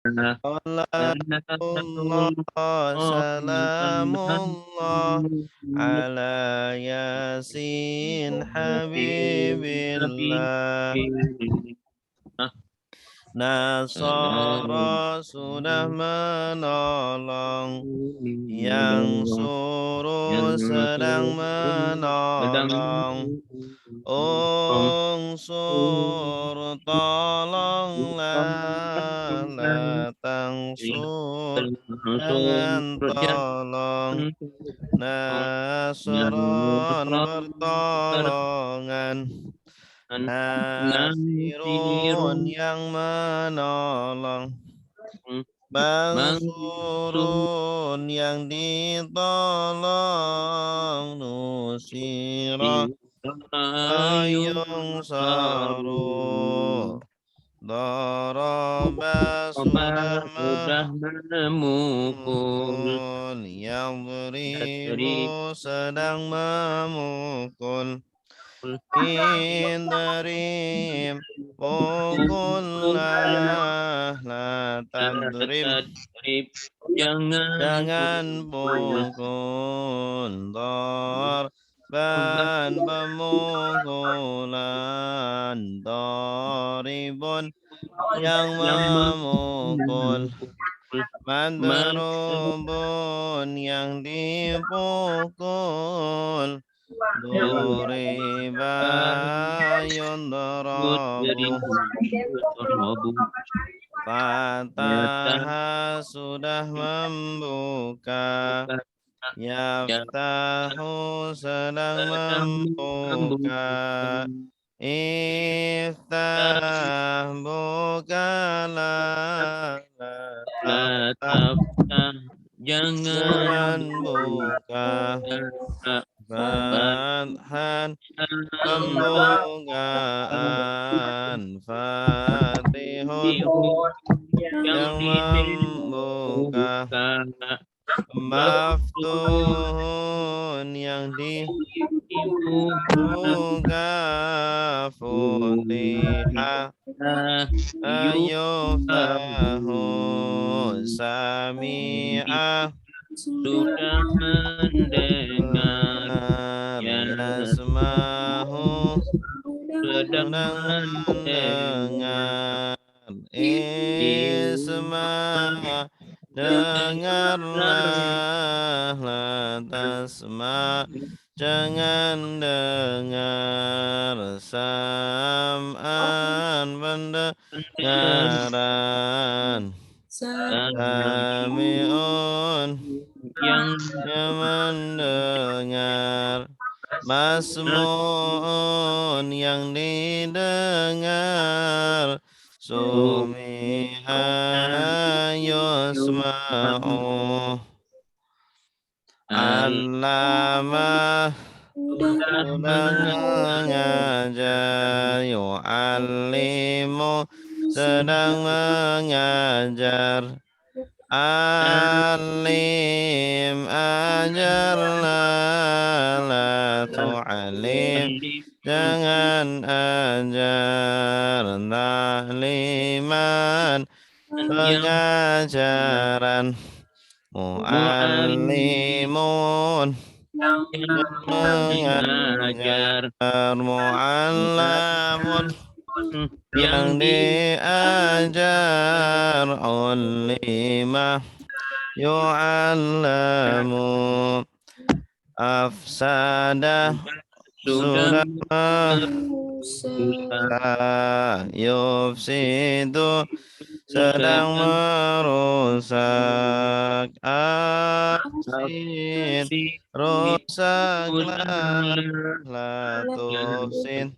Salatullah, salamullah ala Yasin Habibillah. Nasara sudah menolong, yang suruh sedang menolong. Unsur tolonglah, la tangsur jangan tolong. Nasron pertolongan, nasirun yang menolong. Mansurun yang ditolong, nusira ayung saru. Daraba sudah memukul, yang beribu sedang memukul. Indrim pukullah, la tadrib jangan pukul. Darban pemukulan, daribun yang memukul. Madrubun yang dipukul. Duriba yundrabu. Fataha sudah membuka, yaftahu sedang membuka. Iftah bukalah, la taftah jangan buka. Fathan pembukaan, fatihun yang membuka. Maftuhun yang dibuka. Futihah ayuftahu, sami'ah sudah mendengar. Yasmahu sedang mendengar. Isma dengarlah, la tasma jangan dengar. Sam'an pendengaran. Sami'un yang mendengar. Masmu'un yang didengar. Sumi'a yusma'u. Allama sudah mengajar. Yu'allimu sedang mengajar. Alim ajarlah, la tu'alim jangan ajar. Ta'liman pengajaran. Mu'allimun mengajar. Mu'allamun yang diajar. Ulimah yu'allamu. Afsadah sudah merusak. Yufsidu sedang merusak. Afsid rusaklah, la tufsid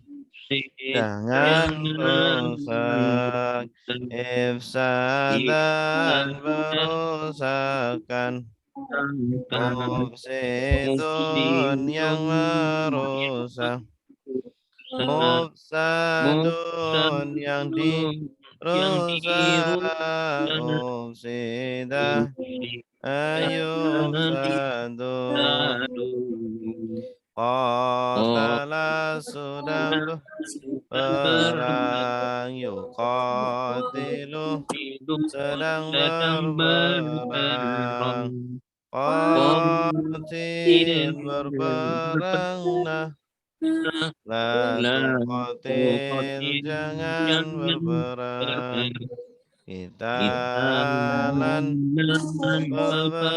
jangan rusak. Ifsadan merusakan. Mufsidun yang merusak. Mufsadun yang dirusak. Mufsidah ayufsadu. Qatala sedang berperang, yuqatilu sedang berperang, qatil berperang, nah la tuqatil jangan berperang, qitalan peperangan,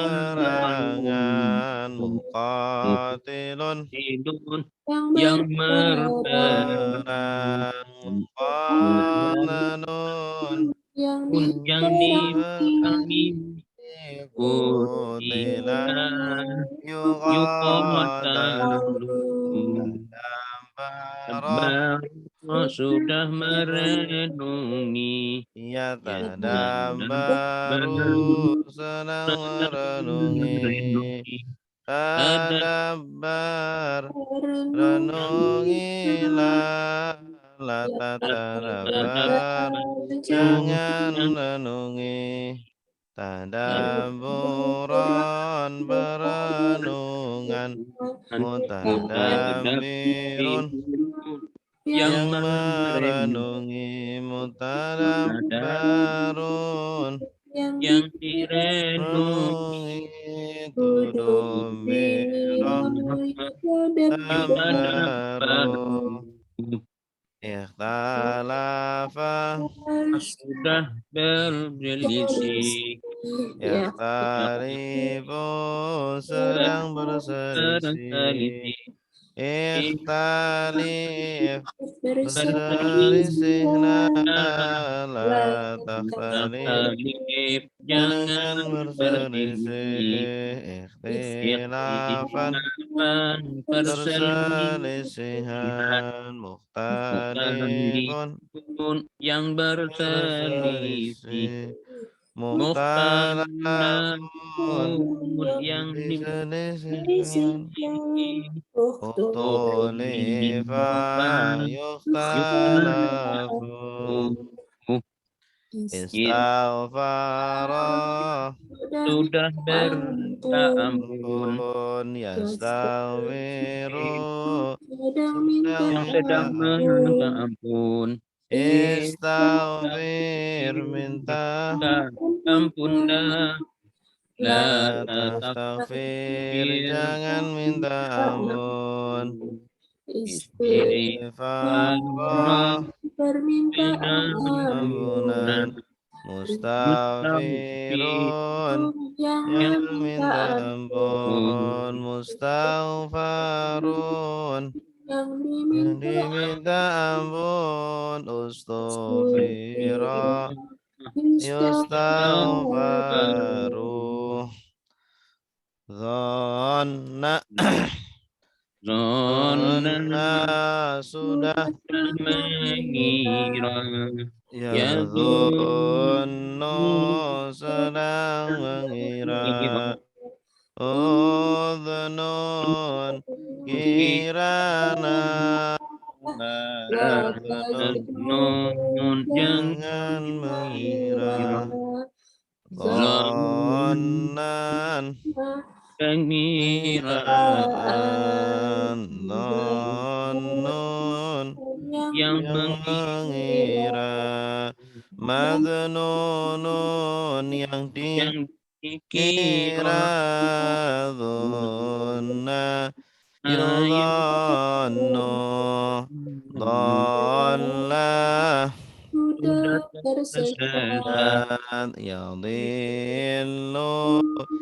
muqatilun yang berperang, muqannanun yang qutila yuqatalu tadabbaru sudah merenungi yatadabbaru senang merenungi tadabbar renungilah la tatadabbar jangan renungi tadabburan berenungan mutadabbirun yang merenungi mutadabbarun yang direnungi renungi tudumbira dabbaru ikhtalafa sudah berselisih yakhtalifu sedang berselisih ikhtalif berselisihlah la takhtalif jangan jangan berselisih ikhtilafan perselisihan mukhtalifun yang berselisih berselisih mukhtalafun mukhtalafun yang diselisihkan ukhtulifa yukhtalafu istaghfara sudah minta ampun ampun yastaghfiru sedang yang minta sedang minta ampun istaghfir minta ampunlah la la tastaghfir tastaghfir jangan minta ampun istighfar istighfara ampunan ampunan mustaghfirun yang yang minta ampun mustaghfarun yang diminta ampun ustughfira yustaghfaru dhanna zona dhanna sudah mengira ya ya dhunnu sedang mengira udhnun kirana dhanun nun yang jangan mengira zon dhannan mengira kiraan dhannun yang yang mengira madnunun yang yang dikira dikira dhunna ayat yudhannu dhalla sudah tersesat yadhillu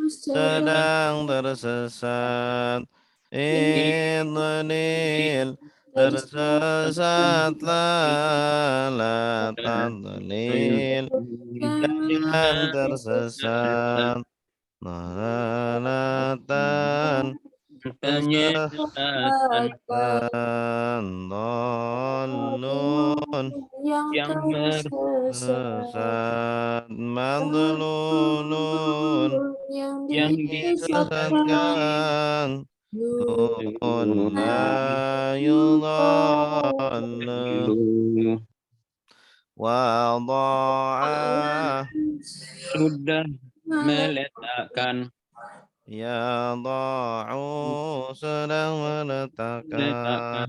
sedang tersesat idlil tersesatlah la tadlil jangan tersesat dalalatan penyesatan kesesatan dhalun yang sesat madlulun yang disesatkan nun la yudhallu wa dha'a sudah meletakkan Yada'u sedang meletakkan.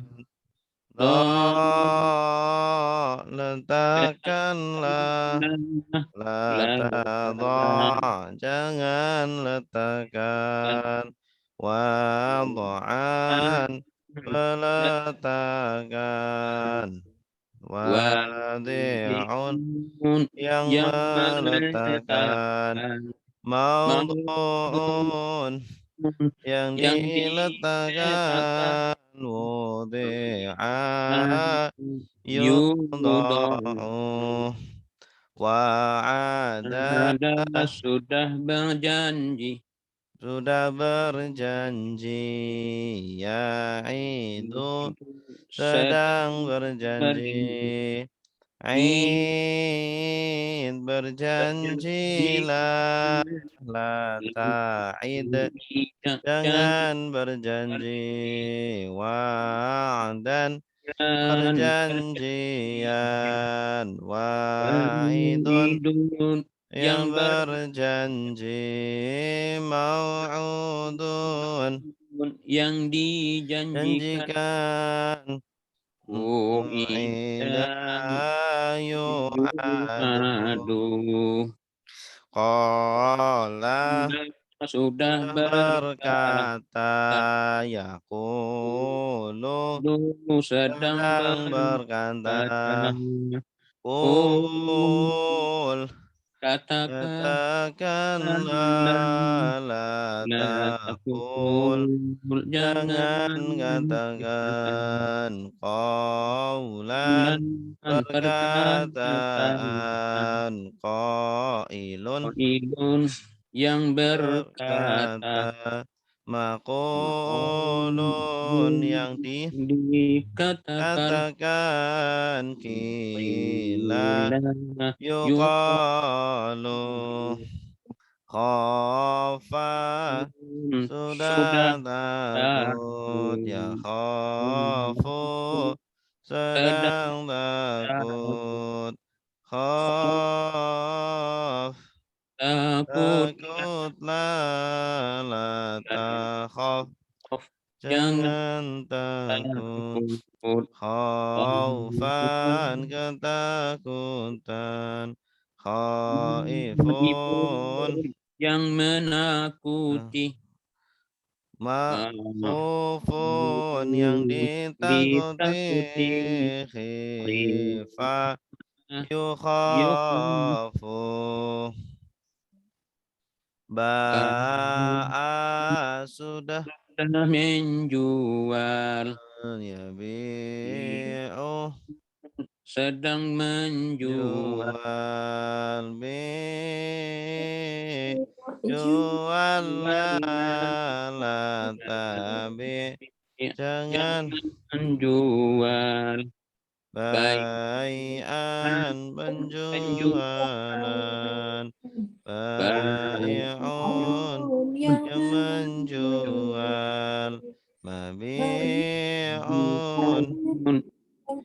Letakkanlah Letakkanlah. La jangan letakkan. Wada'an meletakkan. Wadi'un wadi'un yang yang meletakkan. meletakkan Maudu'un maudhu'un yang yang diletakkan diletakkan. Wudi'a yudha'u. yudha'u. Wa'ada Ada sudah berjanji sudah berjanji. Ya'idu sedang sedang berjanji berjanji. Aid berjanjilah. La ta'id jangan jangan berjanji. Wa'dan perjanjian. Wa'idun berhidun yang yang berjanji. Mau'udun yang dijanjikan. janjikan. Oh, Ida yu'adu. aduh, Qala sudah sudah berkata. berkata, Yaqulu dulu sedang sedang berkata. berkata, oh, Qul katakan katakanlah. La la taqul takul, jangan jangan katakan. Qawlan bulan perkataan perkataan. Qailun qailun yang berkata, berkata. Maqulun yang dikatakan dikatakan. Qila qila yuqalu. Khafa sudah sudah takut. Ya takut khafu sedang sedang takut. Khaf takutlah takutlah. La takhaf jangan jangan takut. takut Khaufan ketakutan. Khaifun yang menakuti makhufun yang ditakuti. ditakuti Khifa Yuhan yukhafu. Ba'a sudah sudah menjual yabi'u sedang menjual jual jual la tabi jangan jangan menjual baik bai'an penjualan. Bai'un yang menjual. Mabi'un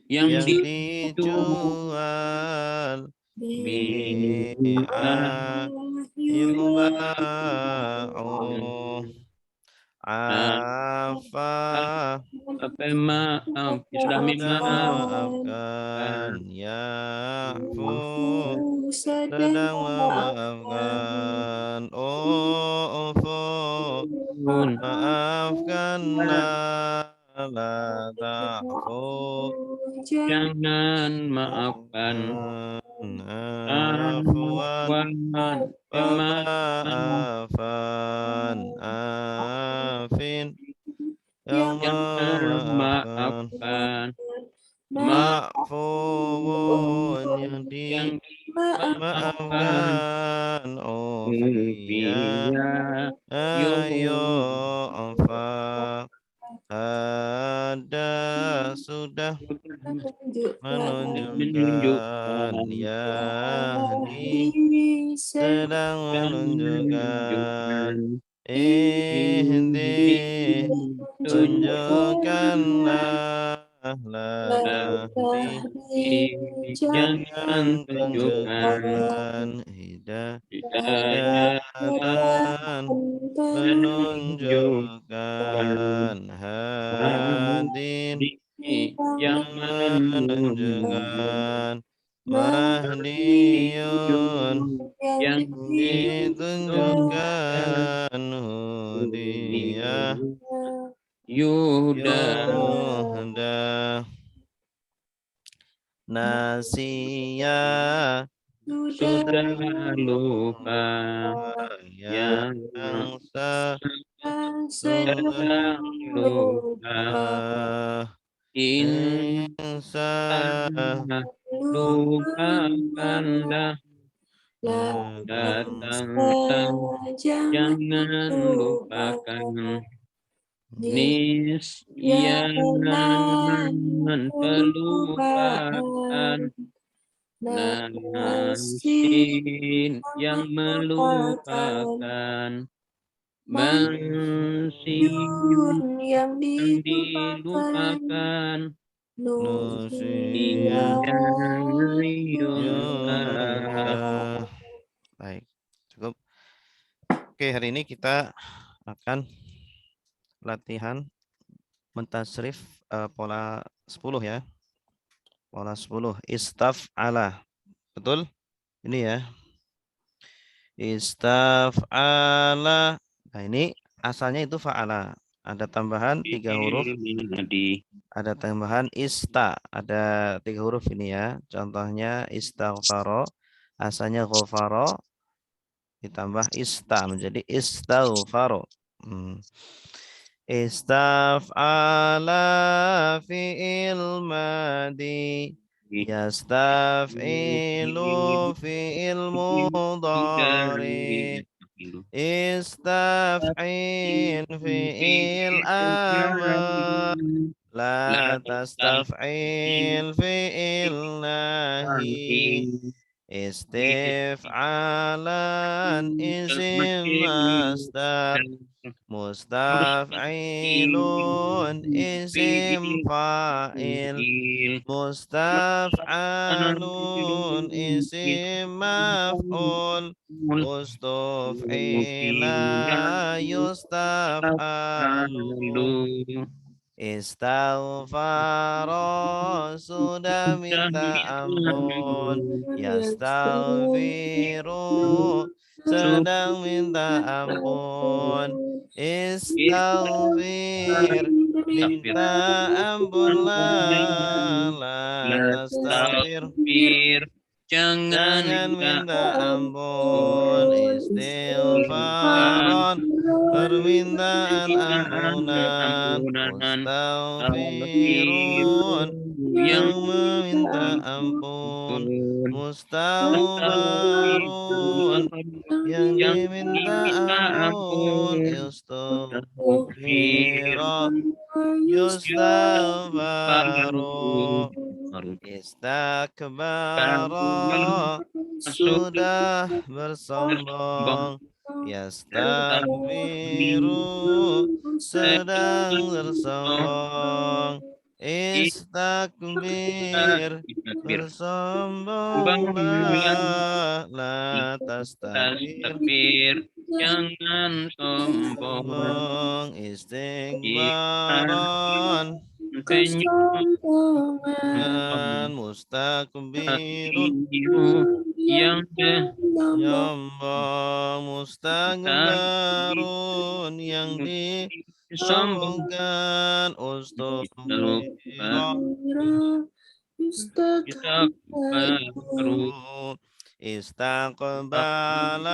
yang yang dijual dijual. Bi'a yuba'u. Afa apa maaf sudah sudah memaafkan memaafkan. Ya'fu sedang sedang memaafkan. Ufu pun maafkanlah. La ta'fu jangan maafkan maafkan. Afwan afwan pemaafan pemaafan. Afin yang jangan memaafkan. maafkan Ma'fuun yang yang dimaafkan dimaafkan. Ufiya Rupiah ayo afa. Ada sudah menunjukkan. menunjukkan Yahdi sedang menunjukkan. menunjukkan Ihdi tunjukkan tunjukkanlah. latah jangan jangan tunjukkan tunjukkan hidayah hidayatan penunjukan penunjukkan hadin yang menunjukkan menunjukkan Mahdiyun yang ditunjukkan ditunjukkan Hudiyah Yuda Yuhda Nasiya sudah lupa yang yang sudah sedang lupa insan insan lupakanlah datang jangan lupakan nisyanan pelupaan nasin yang melupakan mansiun yang dilupakan Nusia Iyayullah. Baik, cukup. Oke, hari ini kita akan latihan mentasrif pola 10 ya. Pola 10 istaf'ala. Betul? Ini ya. Istaf'ala. Nah, ini asalnya itu fa'ala. Ada tambahan 3 huruf. Ada tambahan ista. Ada 3 huruf ini ya. Contohnya istaghfaro. Asalnya ghafaro. Ditambah ista menjadi istaghfaro. Istaf'ala fi'il madi. Yastaf'ilu fi'il mudhari. Istaf'il fi'il amr. La tastaf'il fi'il nahi. Istif'alan isim masdar. Mustaf'ilun isim fa'il. Mustaf'alun isim maf'ul. Ustuf'ila yustaf'alu. Istaghfara sudah minta ampun. Yastaghfiru sedang minta ampun. Istaghfir minta ampunlah. La tastaghfir jangan minta ampun. Istighfaran permintaan ampunan. Mustaghfirun yang meminta ampun. Mustaghfarun yang diminta ampun. Istaghfirah yustaghfaru. Istakbara sudah bersombong. Yastaghfiru sedang bersombong. Istakbir bersombonglah. La tastakbir jangan sombong sombong. Istighfaran dan mustakbirun yang nyombong. Mustakbarun yang disombongkan. Ustufira Istaqbala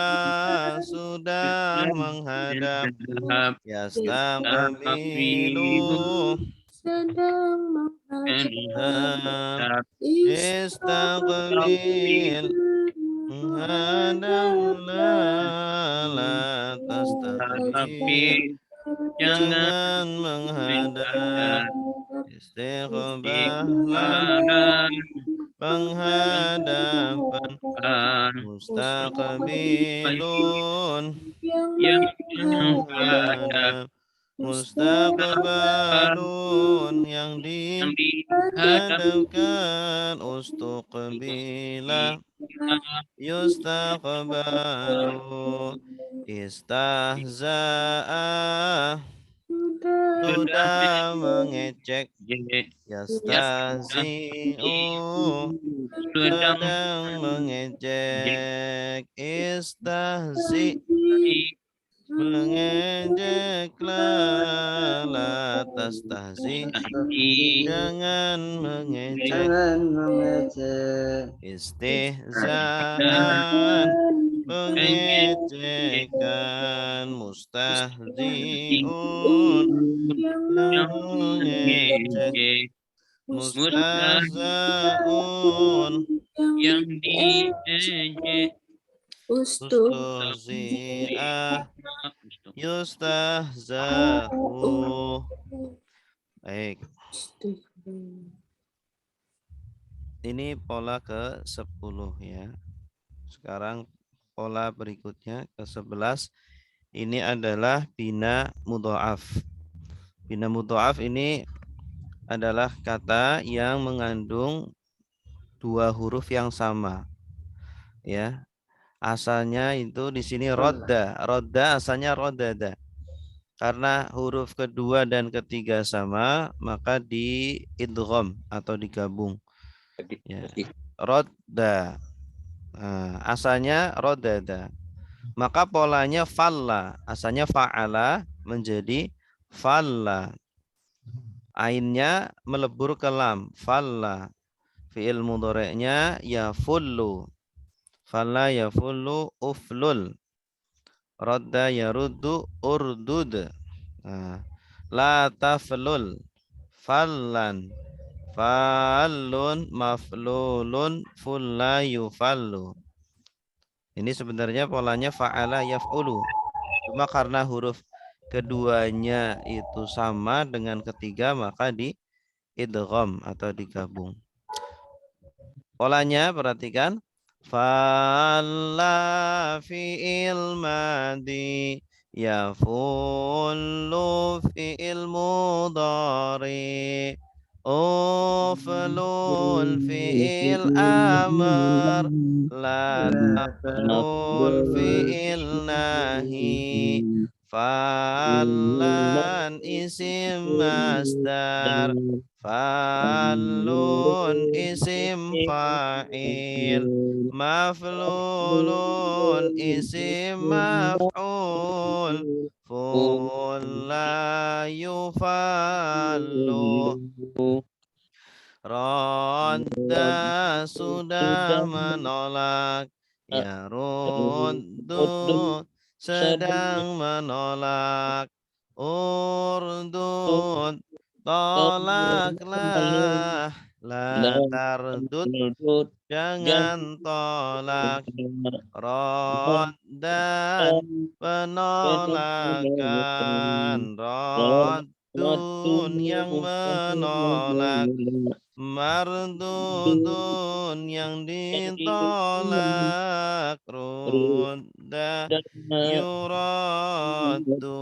sudah menghadap. Yastaqbilu istaqbil menghadaplah. La tastakbir jangan menghadap. Istiqbalah penghadapan. Mustaqbilun yang menghadap. Mustaqbalun yang yang dihadap dihadapkan. Ustuqbila yustaqbalu. Istahza'a sudah sudah mengecek. ya Yastahzi'u sedang sedang mengejek. Istahzi mengejeklah. La tastahzi jangan mengejek. Jangan mengejek. Istihza'an pengejekan. Mustahzi'un yang mengejek. Mustahza'un yang diejek Ustuhzi'ah yustahza'u. Baik, ini pola ke-10 ya. Sekarang pola berikutnya ke-11. Ini adalah bina mudha'af. Bina mudha'af ini adalah kata yang mengandung dua huruf yang sama. Ya. Asalnya itu di sini rodda. Rodda asalnya rodada. Karena huruf kedua dan ketiga sama, maka di idgham atau digabung. Ya. Rodda. Nah, asalnya rodada. Maka polanya falla. Asalnya fa'ala menjadi falla. Ainnya melebur ke lam. Falla. Fi'il mudhari'nya yafullu. Falla yafullu uflul. Radda yaruddu urdud. Nah, la taflul. Fallan. Fallun maflulun fulla yufallu. Ini sebenarnya polanya fa'ala yaf'ulu. Cuma karena huruf keduanya itu sama dengan ketiga, maka di idgham atau digabung. Polanya perhatikan. Falla fi'il madi yafullu fi'il mudhari uflul fi'il amr la taflul fi'il nahi falan isim masdar fallun isim fa'il maflulun isim maf'ul fulla yufallu. Radda sudah menolak. Ya ruddu sedang menolak. Urdud tolaklah. La tardud jangan tolak. Raddan penolakan. Raddun yang menolak. Mardudun yang ditolak. Rudda yuraddu.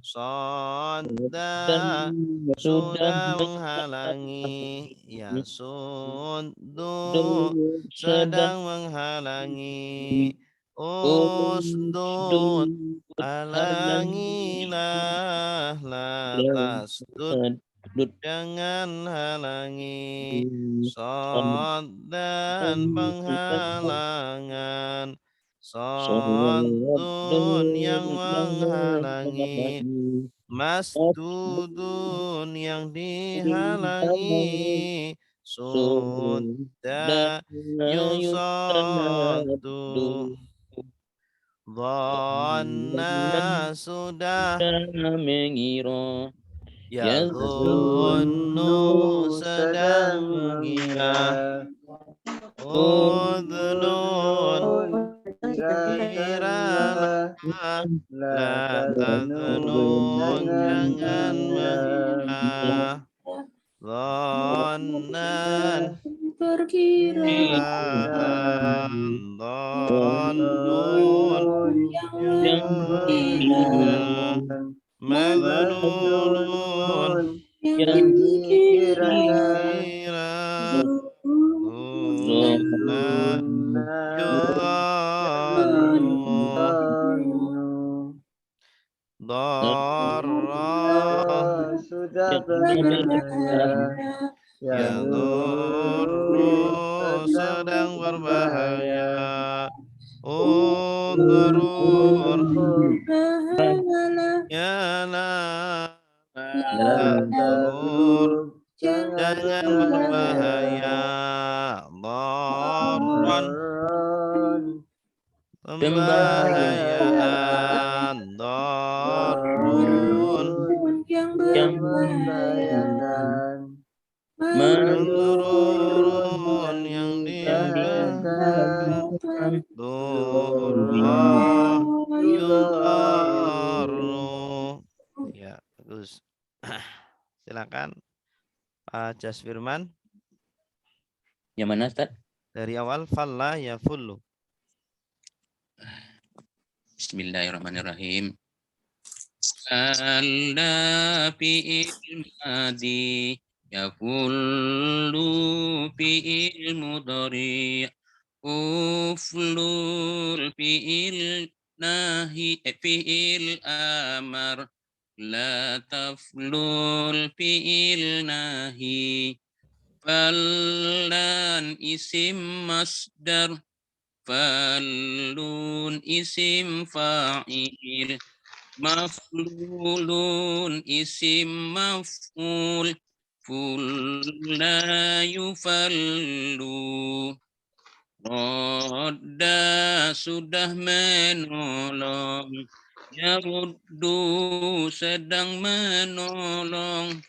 Sadda sudah menghalangi. Ya suddu sedang menghalangi. Usdud halangilah. La tasdud jangan halangi. Saddan penghalangan. Saddun yang menghalangi. Masdudun yang dihalangi. Sudda yusaddu. Dhanna sudah mengira yadhunnu sedang mengira. Udhnun kiralah. La tadhnun jangan mengira. Dhannan kiraan. Dhannun yang Magnunun yang dikirakan kira Zunna yudhannu darra sudah yang berbahaya yadurru sedang berbahaya undur ya la tadur jangan berbahaya darran pembahayaan darun yang yang membahayakan menurun yang membahayakan durra yudarnu. Ya, bagus. Silakan Pak Jas Firman yang mana Ustaz? dari awal falla ya fullu. Bismillahirrahmanirrahim. Alla fi'il madi yaqullu fi'il mudhari uflul fi'il nahi fi'il amar la taflul fi'il nahi falan isim masdar falun isim fa'il maf'ulun isim maf'ul fulla yufallu rodda sudah menolong yaruddu sedang menolong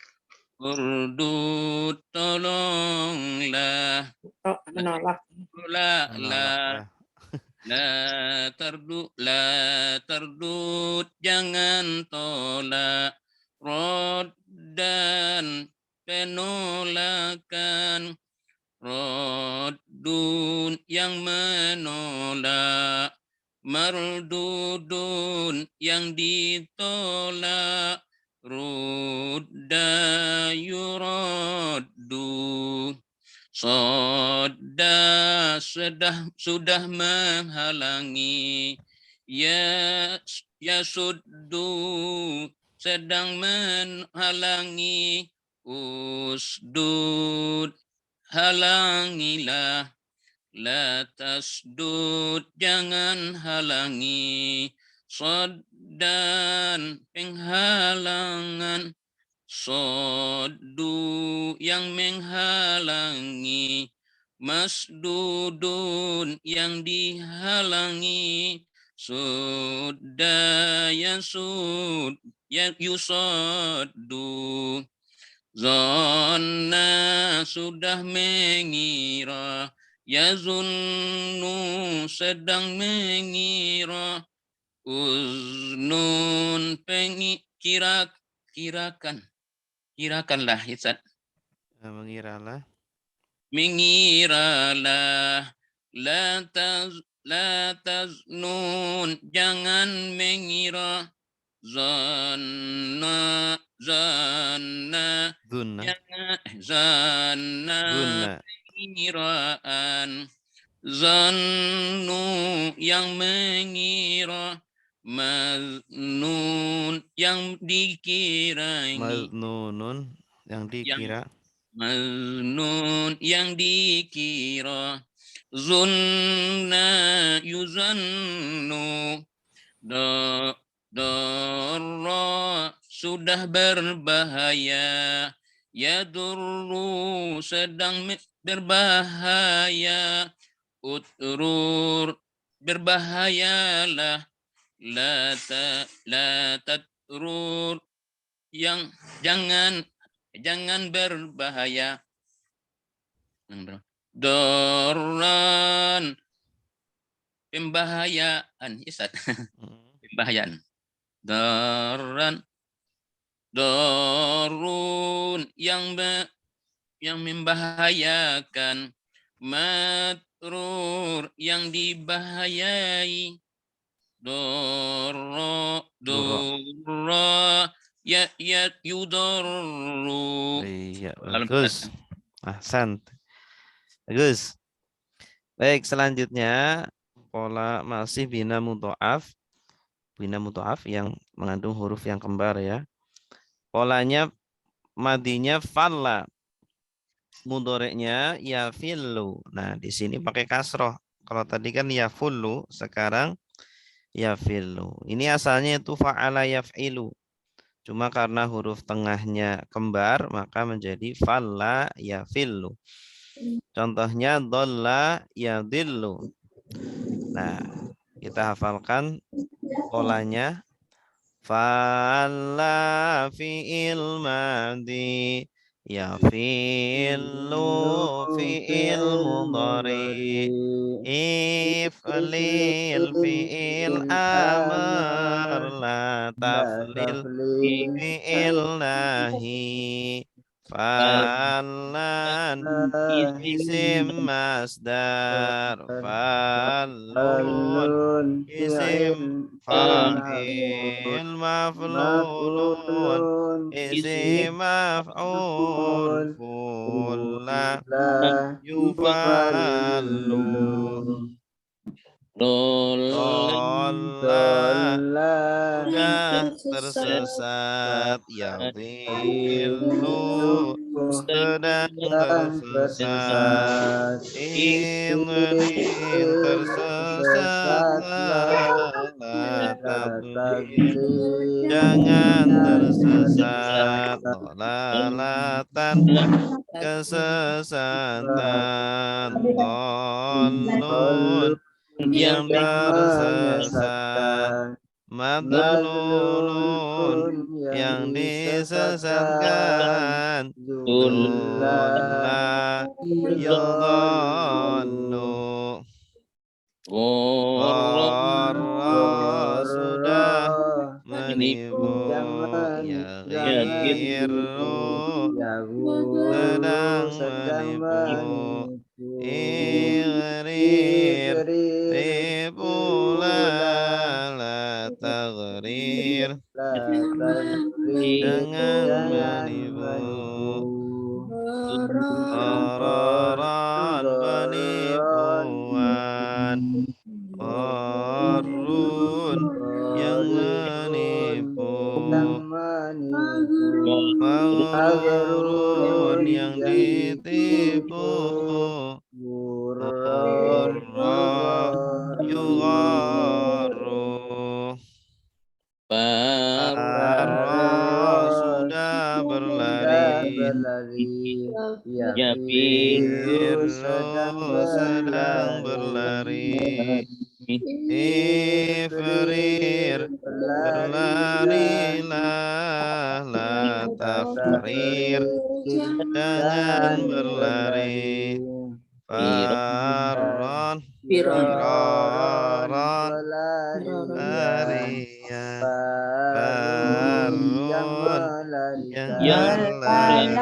urdu tolonglah menolak. la Menolak ya. la tardut jangan tolak roddan penolakan roddun yang menolak mardudun yang ditolak rudda yuraddu Soda sudah menghalangi ya suddu sedang menghalangi usdud halangilah la tasdud jangan halangi soddan penghalangan Sodu yang menghalangi, masdudun yang dihalangi, sudah yang yusoddu, zonna sudah mengira, yazunnu sedang mengira, uznun kirakanlah Ustaz. Mengiralah. Mengiralah la taznun jangan mengira zanna Dunna. jangan zanna Dunna. pengiraan zannu yang mengira maznun yang dikirani Maznunun yang dikira. Maznun yang dikira zunna yuzannu darra sudah berbahaya yadurru sedang berbahaya utrur berbahayalah la tatrur yang jangan berbahaya doran pembahayaan Ustaz. Pembahayaan doran dorun yang membahayakan matrur yang dibahayai Dorro, Duro. dorra, yudorru. Iya, Kalau bagus. Ahsan. Bagus. Baik, selanjutnya pola masih bina mudhoaf. Bina mudhoaf yang mengandung huruf yang kembar ya. Polanya madinya falla. Mudhoreknya yafillu. Nah, di sini pakai kasroh. Kalau tadi kan yafullu, sekarang yafillu. Ini asalnya itu fa'ala yaf'ilu. Cuma karena huruf tengahnya kembar, maka menjadi falla yafillu. Contohnya dhalla yadhillu. Nah, kita hafalkan polanya. Falla fi'il madi yafillu fi'il mudhari iflil fi'il amr la taflil fi'il nahi falan isim masdar falun isim fa'il maf'ulun isim maf'ul fulla yufallu Dolla sudah tersesat yadhillu sedang tersesat idlil tersesatlah la tadlil jangan tersesat dolalatan kesesatan dolun yang tersesat madlulun yang disesatkan dulla yudhallu gharra sudah menipu ya ghirru sedang menipu igrir tipulah la taghrir jangan menipu ghararan penipuan gharrun yang menipu maghrurun yang ditipu gharra yugharru farra sudah berlari yafirru sedang berlari ifrir berlarilah la tafrir jangan berlari farron firaron larian farun yang berlari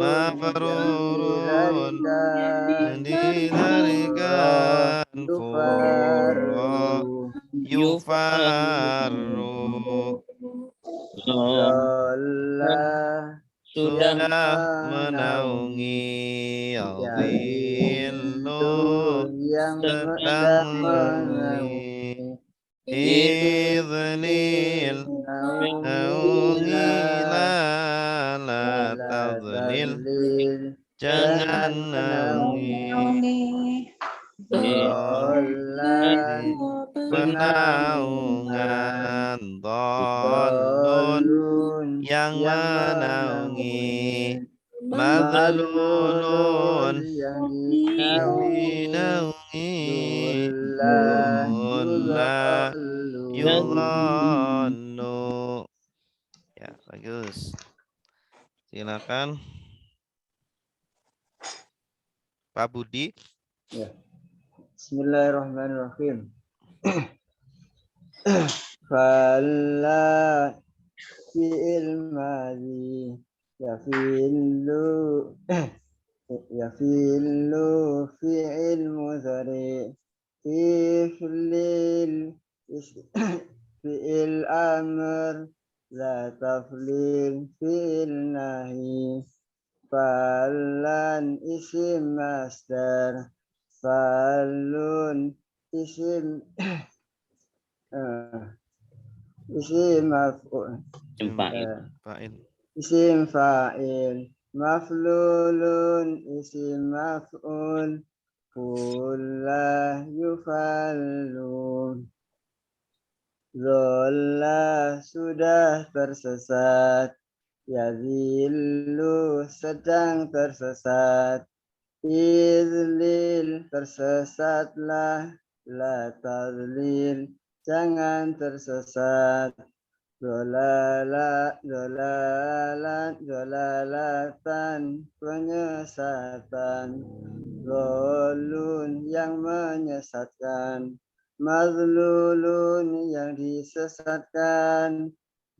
mafrurun yang dilarikan furro yufarru sudah menaungi yadhillu sedang menaungi idlil naungi la tadlil jangan naungi di penaungan dhalun yang menaungi madlulun yang dinaungi dulla yudhallu ya bagus silakan Pak Budi. Ya. Bismillahirrahmanirrahim. Falla fi'il madhi yafillu fi'il mudhari iflil fi'il amr, la taflil fi'il nahi, falan isim masdar, falun isim isim maf'ul, Jempait. Fa'il. isim fa'il, maflulun isim maf'ul, fulla yufallun. Zola sudah tersesat, yazillu sedang tersesat, izlil tersesatlah, la tazlil jangan tersesat, zolalatan penyesatan, zolun yang menyesatkan, mazlulun yang disesatkan,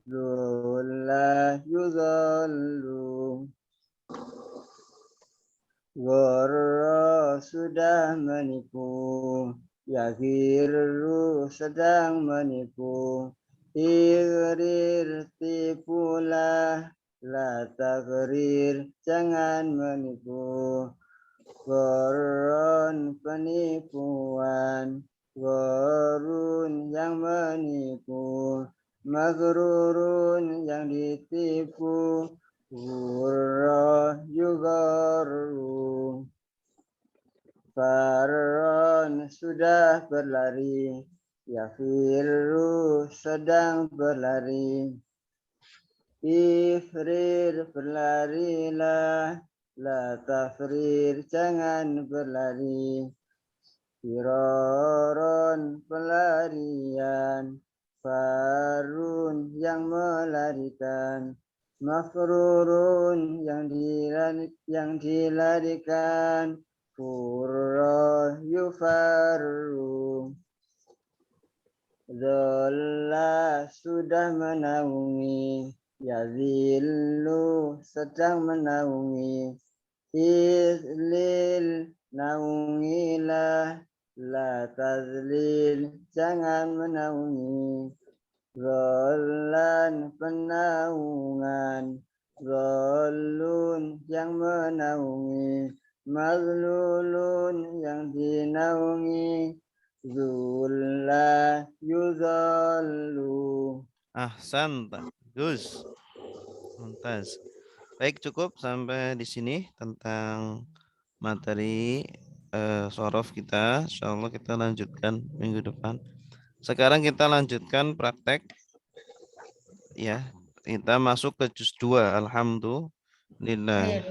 zulla yuzallu. Goro sudah menipu, yagiru sedang menipu, igrir tipulah, la takrir jangan menipu, goron penipuan, gorun yang menipu, magrurun yang ditipu, gurra yugaru. Faron sudah berlari, yafiru sedang berlari, ifrir berlarilah, la tafrir jangan berlari, firoron pelarian, farun yang melarikan, mafrurun yang dilarikan, furra yufarru. Zola sudah menaungi, yazillu sedang menaungi, izlil naungilah, la tazlil jangan menaungi, zolan penaungan, zolun yang menaungi, mazlulun yang dinaungi, zulla yuzallu. Ahsanta. Gus. Mumtaz. Baik, cukup sampai di sini tentang materi sorof kita. Insyaallah kita lanjutkan minggu depan. Sekarang kita lanjutkan praktek. Ya, kita masuk ke juz 2. Alhamdulillah.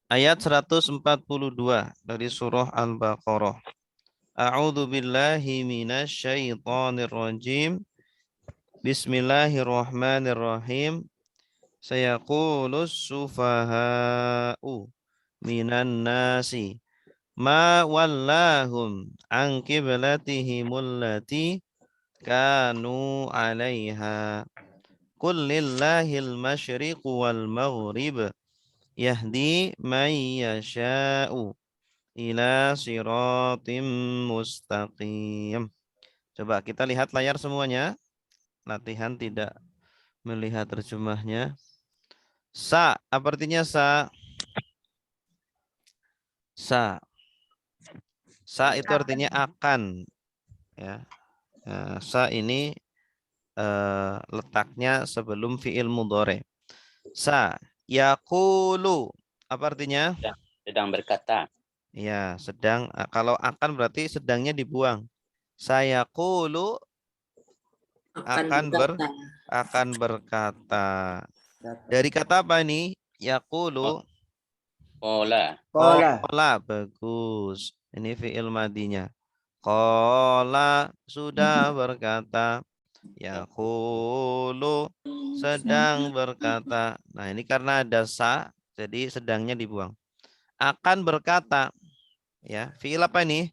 Ayat 142 dari surah Al-Baqarah. A'udzu billahi minasy syaithanir rajim. Bismillahirrahmanirrahim. Sayaqulus sufaha'u minan nasi ma wallahum an qiblatihimul lati kanu 'alaiha. Qul lillahil masyriqu wal maghrib yahdi man yasha'u ila siratim mustaqim. Coba kita lihat layar semuanya. Latihan tidak melihat terjemahnya. Sa, apa artinya sa? Sa. Sa itu artinya akan. Ya. Sa ini letaknya sebelum fi'il mudhari. Sa, yaqulu. Apa artinya? Sedang berkata. Ya, sedang. Kalau akan berarti sedangnya dibuang. Sayaqulu akan berkata. Dari kata apa ini? Yaqulu. Qala. Qala, bagus. Ini fi'il madinya. Qala sudah berkata. Yaqulu sedang berkata. Nah, ini karena ada sa, jadi sedangnya dibuang. Akan berkata. Ya, fi'il apa ini?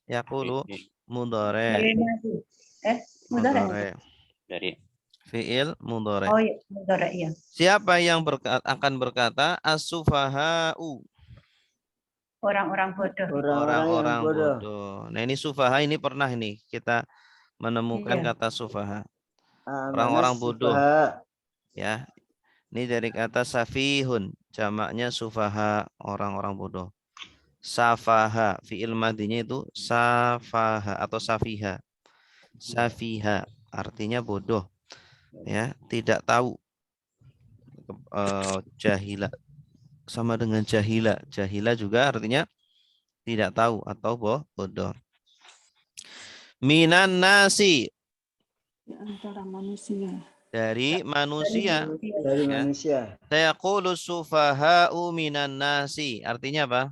Yaqulu mudhari. Mudhari. Dari Fi'il mudhari. Oh iya, mudhari iya. Siapa yang akan berkata? As-sufaha'u. Orang-orang bodoh. Orang-orang yang Orang-orang bodoh. bodoh. Nah ini sufaha ini pernah ini kita menemukan Iya. kata sufaha. Mana Orang-orang bodoh. sufaha? Ya, ini dari kata safihun. Jamaknya sufaha, orang-orang bodoh. Safaha, fi'il madinya itu safaha atau safiha. Safiha, artinya bodoh. Ya, tidak tahu. Jahila. Sama dengan jahila. Jahila juga artinya tidak tahu atau bodoh. Minan nasi, Di antara manusia. dari manusia. Dari Ya. manusia. Sayaqulu sufaha'u minan nasi. Artinya apa?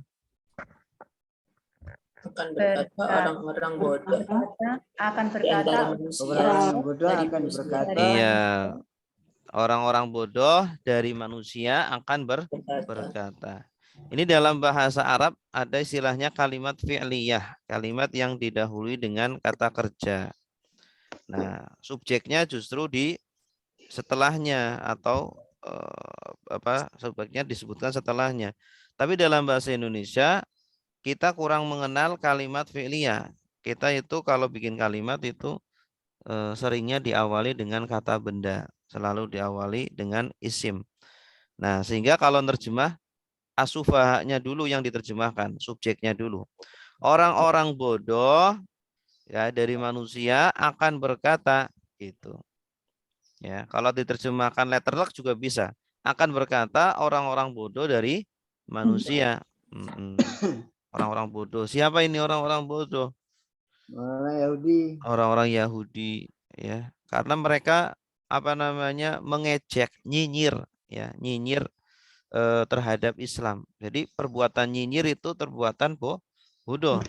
Akan berkata orang-orang bodoh Akan di antara berkata manusia. Orang bodoh dari akan manusia. berkata. Iya. Orang-orang bodoh dari manusia akan Berkata. berkata. Ini dalam bahasa Arab ada istilahnya kalimat fi'liyah. Kalimat yang didahului dengan kata kerja. Nah, subjeknya justru di setelahnya atau subjeknya disebutkan setelahnya. Tapi dalam bahasa Indonesia kita kurang mengenal kalimat fi'liyah. Kita itu kalau bikin kalimat itu seringnya diawali dengan kata benda, selalu diawali dengan isim. Nah, sehingga kalau terjemah asufahanya dulu yang diterjemahkan, subjeknya dulu. Orang-orang bodoh ya dari manusia akan berkata gitu. Ya, kalau diterjemahkan letterlock juga bisa. Akan berkata orang-orang bodoh dari manusia. Orang-orang bodoh. Siapa ini orang-orang bodoh? Orang Yahudi. Orang-orang Yahudi ya. Karena mereka mengejek, nyinyir ya, nyinyir terhadap Islam. Jadi perbuatan nyinyir itu perbuatan bodoh.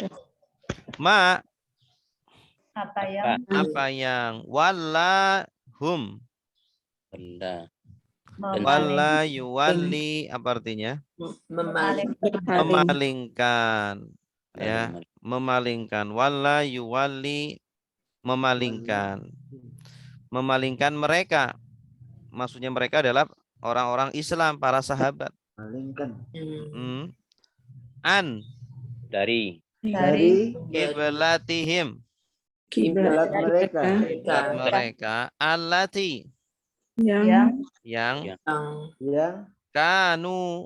Apa yang wallahum walla yuwalli apa artinya? Memalingkan ya, memalingkan. Walla yuwalli, memalingkan. Memalingkan mereka. Maksudnya mereka adalah orang-orang Islam, para sahabat. Malingkan. Dari Qiblatihim, kiblat mereka allati Yang yang kanu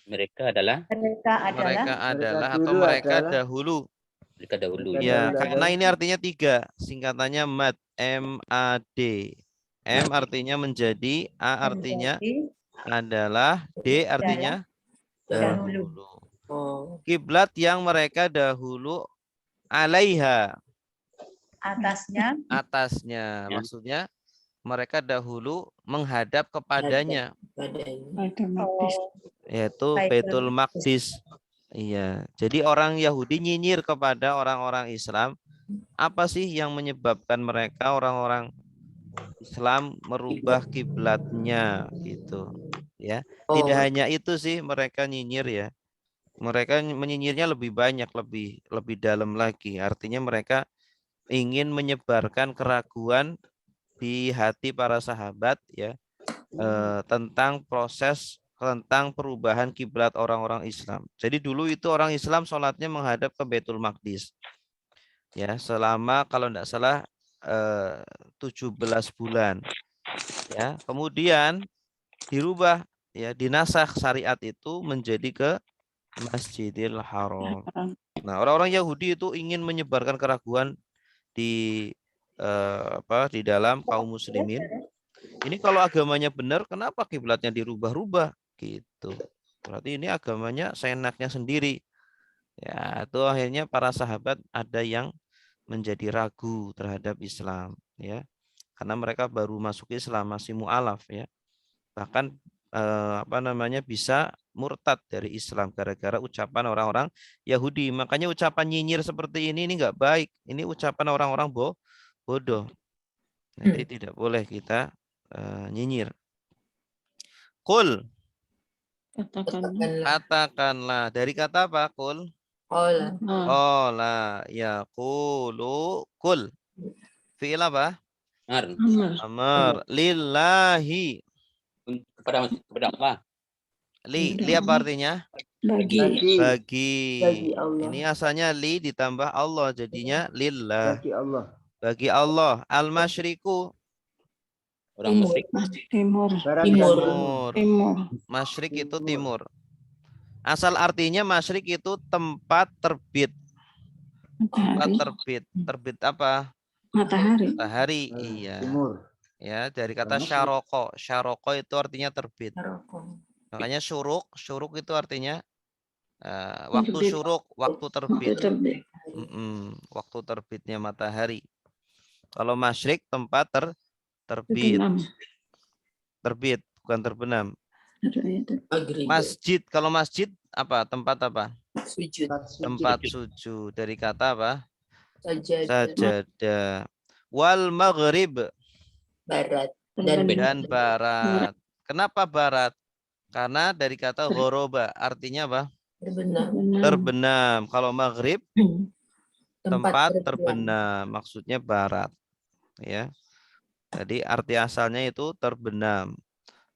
mereka adalah mereka dahulu. mereka dahulu. Ya, karena ini artinya 3, singkatannya mad, MAD. M artinya menjadi, A artinya adalah, D artinya dahulu. Kiblat yang mereka dahulu alaiha, atasnya. Maksudnya mereka dahulu menghadap kepadanya, yaitu Baitul Maqdis. Iya, jadi orang Yahudi nyinyir kepada orang-orang Islam. Apa sih yang menyebabkan mereka orang-orang Islam merubah kiblatnya gitu ya? Tidak hanya itu sih mereka nyinyir ya. Mereka menyinyirnya lebih banyak, lebih dalam lagi. Artinya mereka ingin menyebarkan keraguan di hati para sahabat ya tentang perubahan kiblat orang-orang Islam. Jadi dulu itu orang Islam sholatnya menghadap ke Baitul Maqdis. Ya, selama kalau tidak salah 17 bulan. Ya, kemudian dirubah ya, dinasakh syariat itu menjadi ke Masjidil Haram. Nah, orang-orang Yahudi itu ingin menyebarkan keraguan di di dalam kaum muslimin. Ini kalau agamanya benar, kenapa kiblatnya dirubah-rubah gitu? Berarti ini agamanya seenaknya sendiri. Ya, itu akhirnya para sahabat ada yang menjadi ragu terhadap Islam, ya, karena mereka baru masuk Islam, masih mu'alaf, ya, bahkan bisa murtad dari Islam gara-gara ucapan orang-orang Yahudi. Makanya ucapan nyinyir seperti ini nggak baik. Ini ucapan orang-orang bodoh. Jadi tidak boleh kita nyinyir. Qul, katakanlah. Dari kata apa? Qul. Qala yaqulu qul. Fi'il apa? Amar. Lillahi. Kepada apa? Li apa artinya? Bagi. Bagi Allah. Ini asalnya li ditambah Allah jadinya lillah. bagi Allah. Bagi Allah. Al-masyriku Orang Timur. musyrik. Timur. Barat Timur. dan timur. Timur. Masyrik itu Timur. timur. Asal artinya masyrik itu tempat terbit. Tempat Matahari. terbit. Terbit apa? Matahari. Matahari. Iya. Timur. Ya, dari kata Masyrik. syaroko. Syaroko itu artinya terbit. Maroko. Makanya syuruk. Syuruk itu artinya waktu Terbit. syuruk, waktu terbit. Waktu terbit. Waktu terbitnya matahari. Kalau masyrik tempat terbit. Terbenam. Terbit, bukan terbenam. Ada itu. Maghrib. Masjid, kalau masjid apa? Tempat apa? Sujud. Tempat sujud. Dari kata apa? Sajadah. Sajadah. Wal maghrib. Barat. Dan barat. Kenapa barat? Karena dari kata ghoroba. Artinya apa? Terbenam. Terbenam. Kalau maghrib, tempat terbenam. terbenam. Maksudnya barat. Ya. Jadi arti asalnya itu terbenam.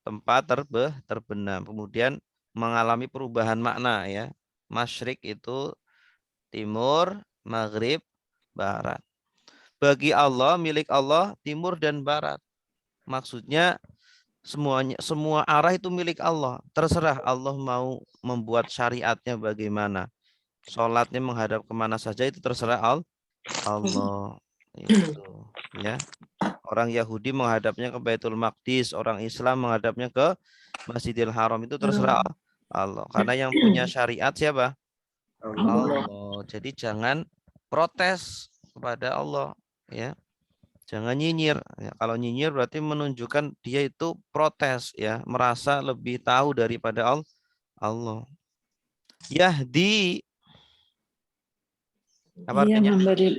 Tempat terbenam. Kemudian mengalami perubahan makna ya. Masyrik itu timur, maghrib, barat. Bagi Allah, milik Allah, timur dan barat. Maksudnya semua arah itu milik Allah. Terserah Allah mau membuat syariatnya bagaimana. Sholatnya menghadap kemana saja itu terserah Allah. Itu ya. Orang Yahudi menghadapnya ke Baitul Maqdis, orang Islam menghadapnya ke Masjidil Haram, itu terserah Allah. Karena yang punya syariat siapa? Allah. Jadi jangan protes kepada Allah ya. Jangan nyinyir. Ya, kalau nyinyir berarti menunjukkan dia itu protes ya, merasa lebih tahu daripada Allah. Yahdi apa Dia artinya? memberi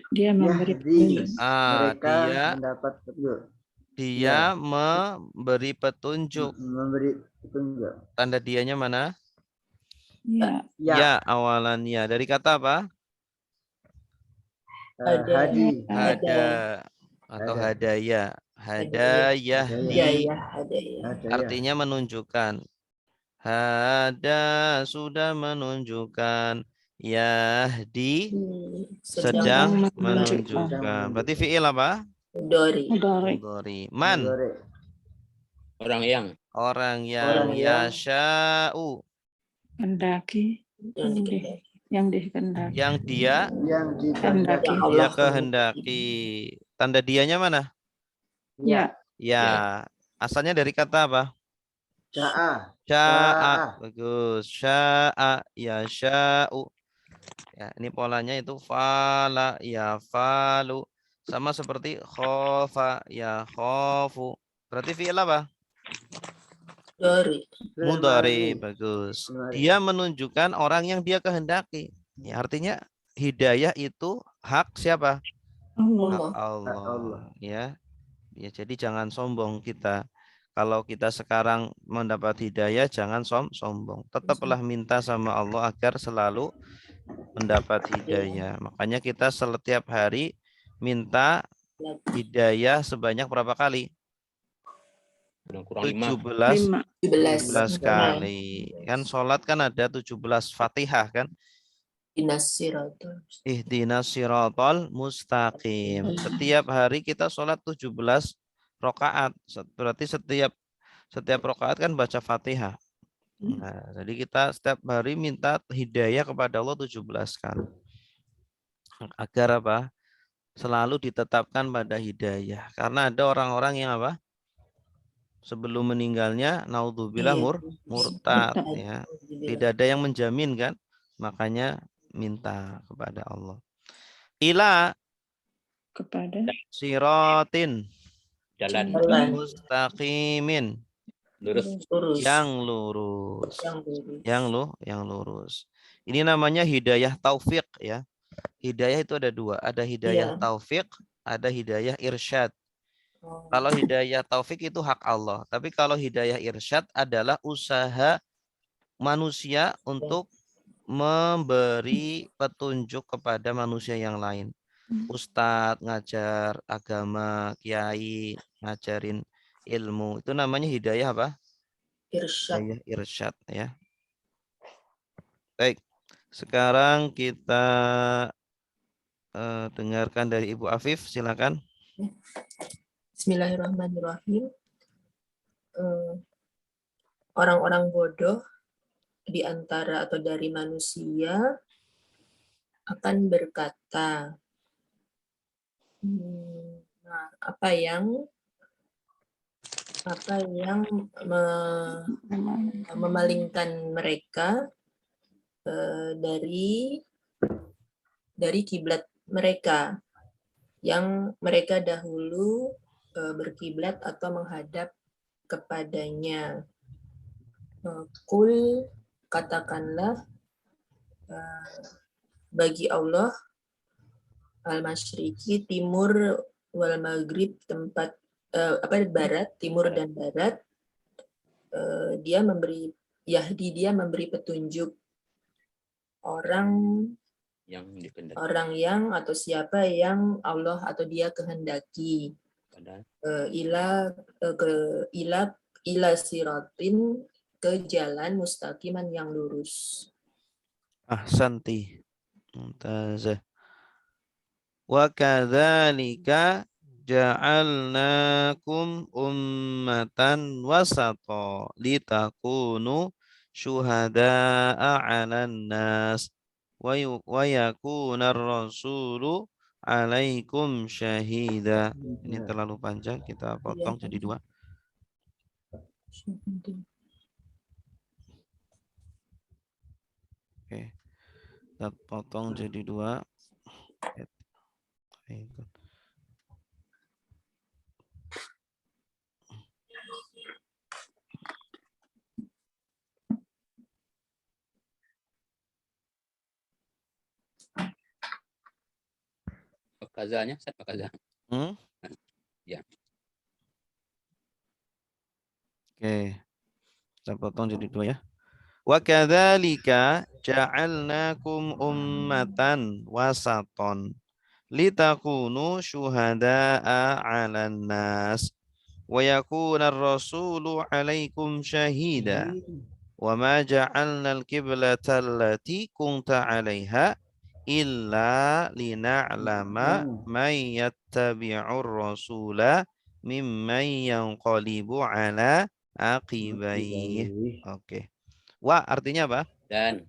petunjuk. Mereka Dia mendapat petunjuk. memberi petunjuk. Memberi petunjuk. Tanda dianya mana? Ya. Ya, awalannya. Dari kata apa? Hadi. Hada atau hadaya. Hadayah. Artinya menunjukkan. Hada sudah menunjukkan. Yahdi sedang menunjukkan. Berarti fi'il apa? Mudhari. Man. Orang yang. Orang yang yasha'u. Kendaki. Yang dikehendaki. Yang dia Kehendaki. dia kehendaki. Tanda dianya mana? Ya. Ya. Asalnya dari kata apa? Sya'a. Bagus. Sya'a yasha'u. Ya, ini polanya itu fala ya falu. Sama seperti khofa ya khofu. Berarti fi'il apa? Mudhari. Bagus. Dia menunjukkan orang yang dia kehendaki. Ya, artinya hidayah itu hak siapa? Hak Allah. Ya. Ya, jadi jangan sombong kita. Kalau kita sekarang mendapat hidayah, jangan sombong. Tetaplah minta sama Allah agar selalu mendapat hidayah. Makanya kita setiap hari minta hidayah sebanyak berapa kali? Kurang 17 17 kali. Kan sholat kan ada 17 Fatihah kan? Ihdinas siratal mustaqim. Setiap hari kita sholat 17 rakaat. Berarti setiap rakaat kan baca Fatihah. Nah, jadi kita setiap hari minta hidayah kepada Allah 17 kali. Agar apa? Selalu ditetapkan pada hidayah. Karena ada orang-orang yang apa? Sebelum meninggalnya naudzubillah murtad ya. Tidak ada yang menjamin kan? Makanya minta kepada Allah. Ila Kepada siratin jalan mustaqimin yang lurus. Yang lurus. Ini namanya hidayah taufik ya. Hidayah itu ada dua. Ada hidayah taufik, ada hidayah irsyad. Kalau hidayah taufik itu hak Allah. Tapi kalau hidayah irsyad adalah usaha manusia untuk memberi petunjuk kepada manusia yang lain. Ustadz ngajar agama, kiai ngajarin ilmu. Itu namanya hidayah apa? Hidayah irsyad ya. Baik. Sekarang kita dengarkan dari Ibu Afif, silakan. Bismillahirrahmanirrahim. Orang-orang bodoh di antara atau dari manusia akan berkata, nah, apa yang memalingkan mereka dari kiblat mereka yang mereka dahulu berkiblat atau menghadap kepadanya. Kul, katakanlah, bagi Allah al-masyriqi, timur, wal maghrib, tempat barat, timur dan barat, dia memberi petunjuk orang yang atau siapa yang Allah atau dia kehendaki ila siratin, ke jalan mustaqiman yang lurus. Ahsanti. Mumtazah. Wa kadzalika ja'alnakum ummatan wasata litakunu syuhada'a 'alan nas wa yakuna ar-rasulu 'alaikum syahida. Ini terlalu panjang, kita potong jadi 2. Oke. Kita potong jadi 2. Pakazanya, saya pakazah. Ya. Oke. Kita potong jadi 2 ya. Wa kadzalika ja'alnakum ummatan wasaton litakunu syuhada'a 'alan nas wa yakuna ar-rasulu 'alaikum syahida wa ma ja'alna al-qiblata allati kunta 'alaiha illa lina'lama man yattabi'ur rasula mimman yanqalibu 'ala aqibaih. Oke. Wa artinya apa? Dan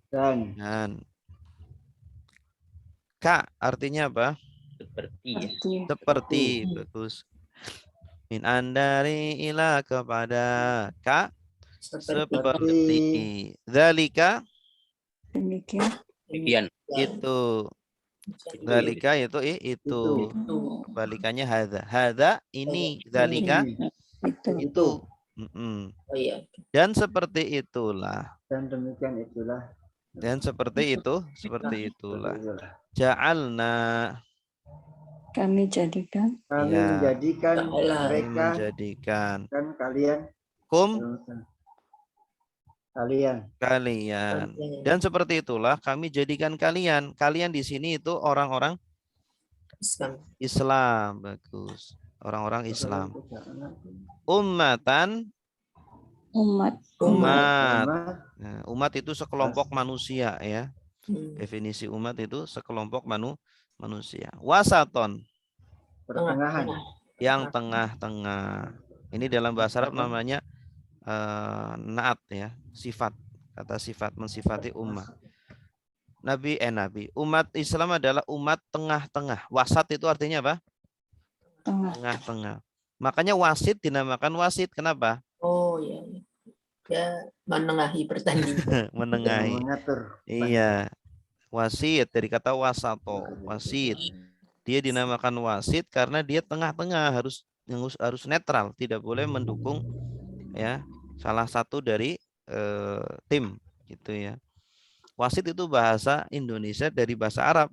Ka artinya apa? Seperti. Bagus. Min andari ila kepada. Ka seperti. Dzalika Demikian. itu. Dzalika itu. Balikannya hadza. Hadza ini. Dzalika itu. Oh iya. Dan seperti itulah. Dan demikian itulah. Dan seperti itulah. Ja'alna. Kami jadikan. Kami Ya. menjadikan mereka Menjadikan. dan kalian. Kalian. Dan seperti itulah kami jadikan kalian. Kalian di sini itu orang-orang Islam. Bagus. Orang-orang Islam. Ummatan. Umat. Nah, umat itu sekelompok manusia ya. Definisi umat itu sekelompok manusia. Wasaton. Pertengahan. Yang tengah-tengah. Ini dalam bahasa Arab namanya naat ya. Sifat. Kata sifat mensifati umat. Umat Islam adalah umat tengah-tengah. Wasat itu artinya apa? Tengah-tengah. Makanya wasit dinamakan wasit. Kenapa? Oh iya. Ya menengahi pertandingan. Menengahi. Mengatur. Iya. Wasit dari kata wasato. Wasit. Dia dinamakan wasit karena dia tengah-tengah, harus netral, tidak boleh mendukung ya salah satu dari tim gitu ya. Wasit itu bahasa Indonesia dari bahasa Arab.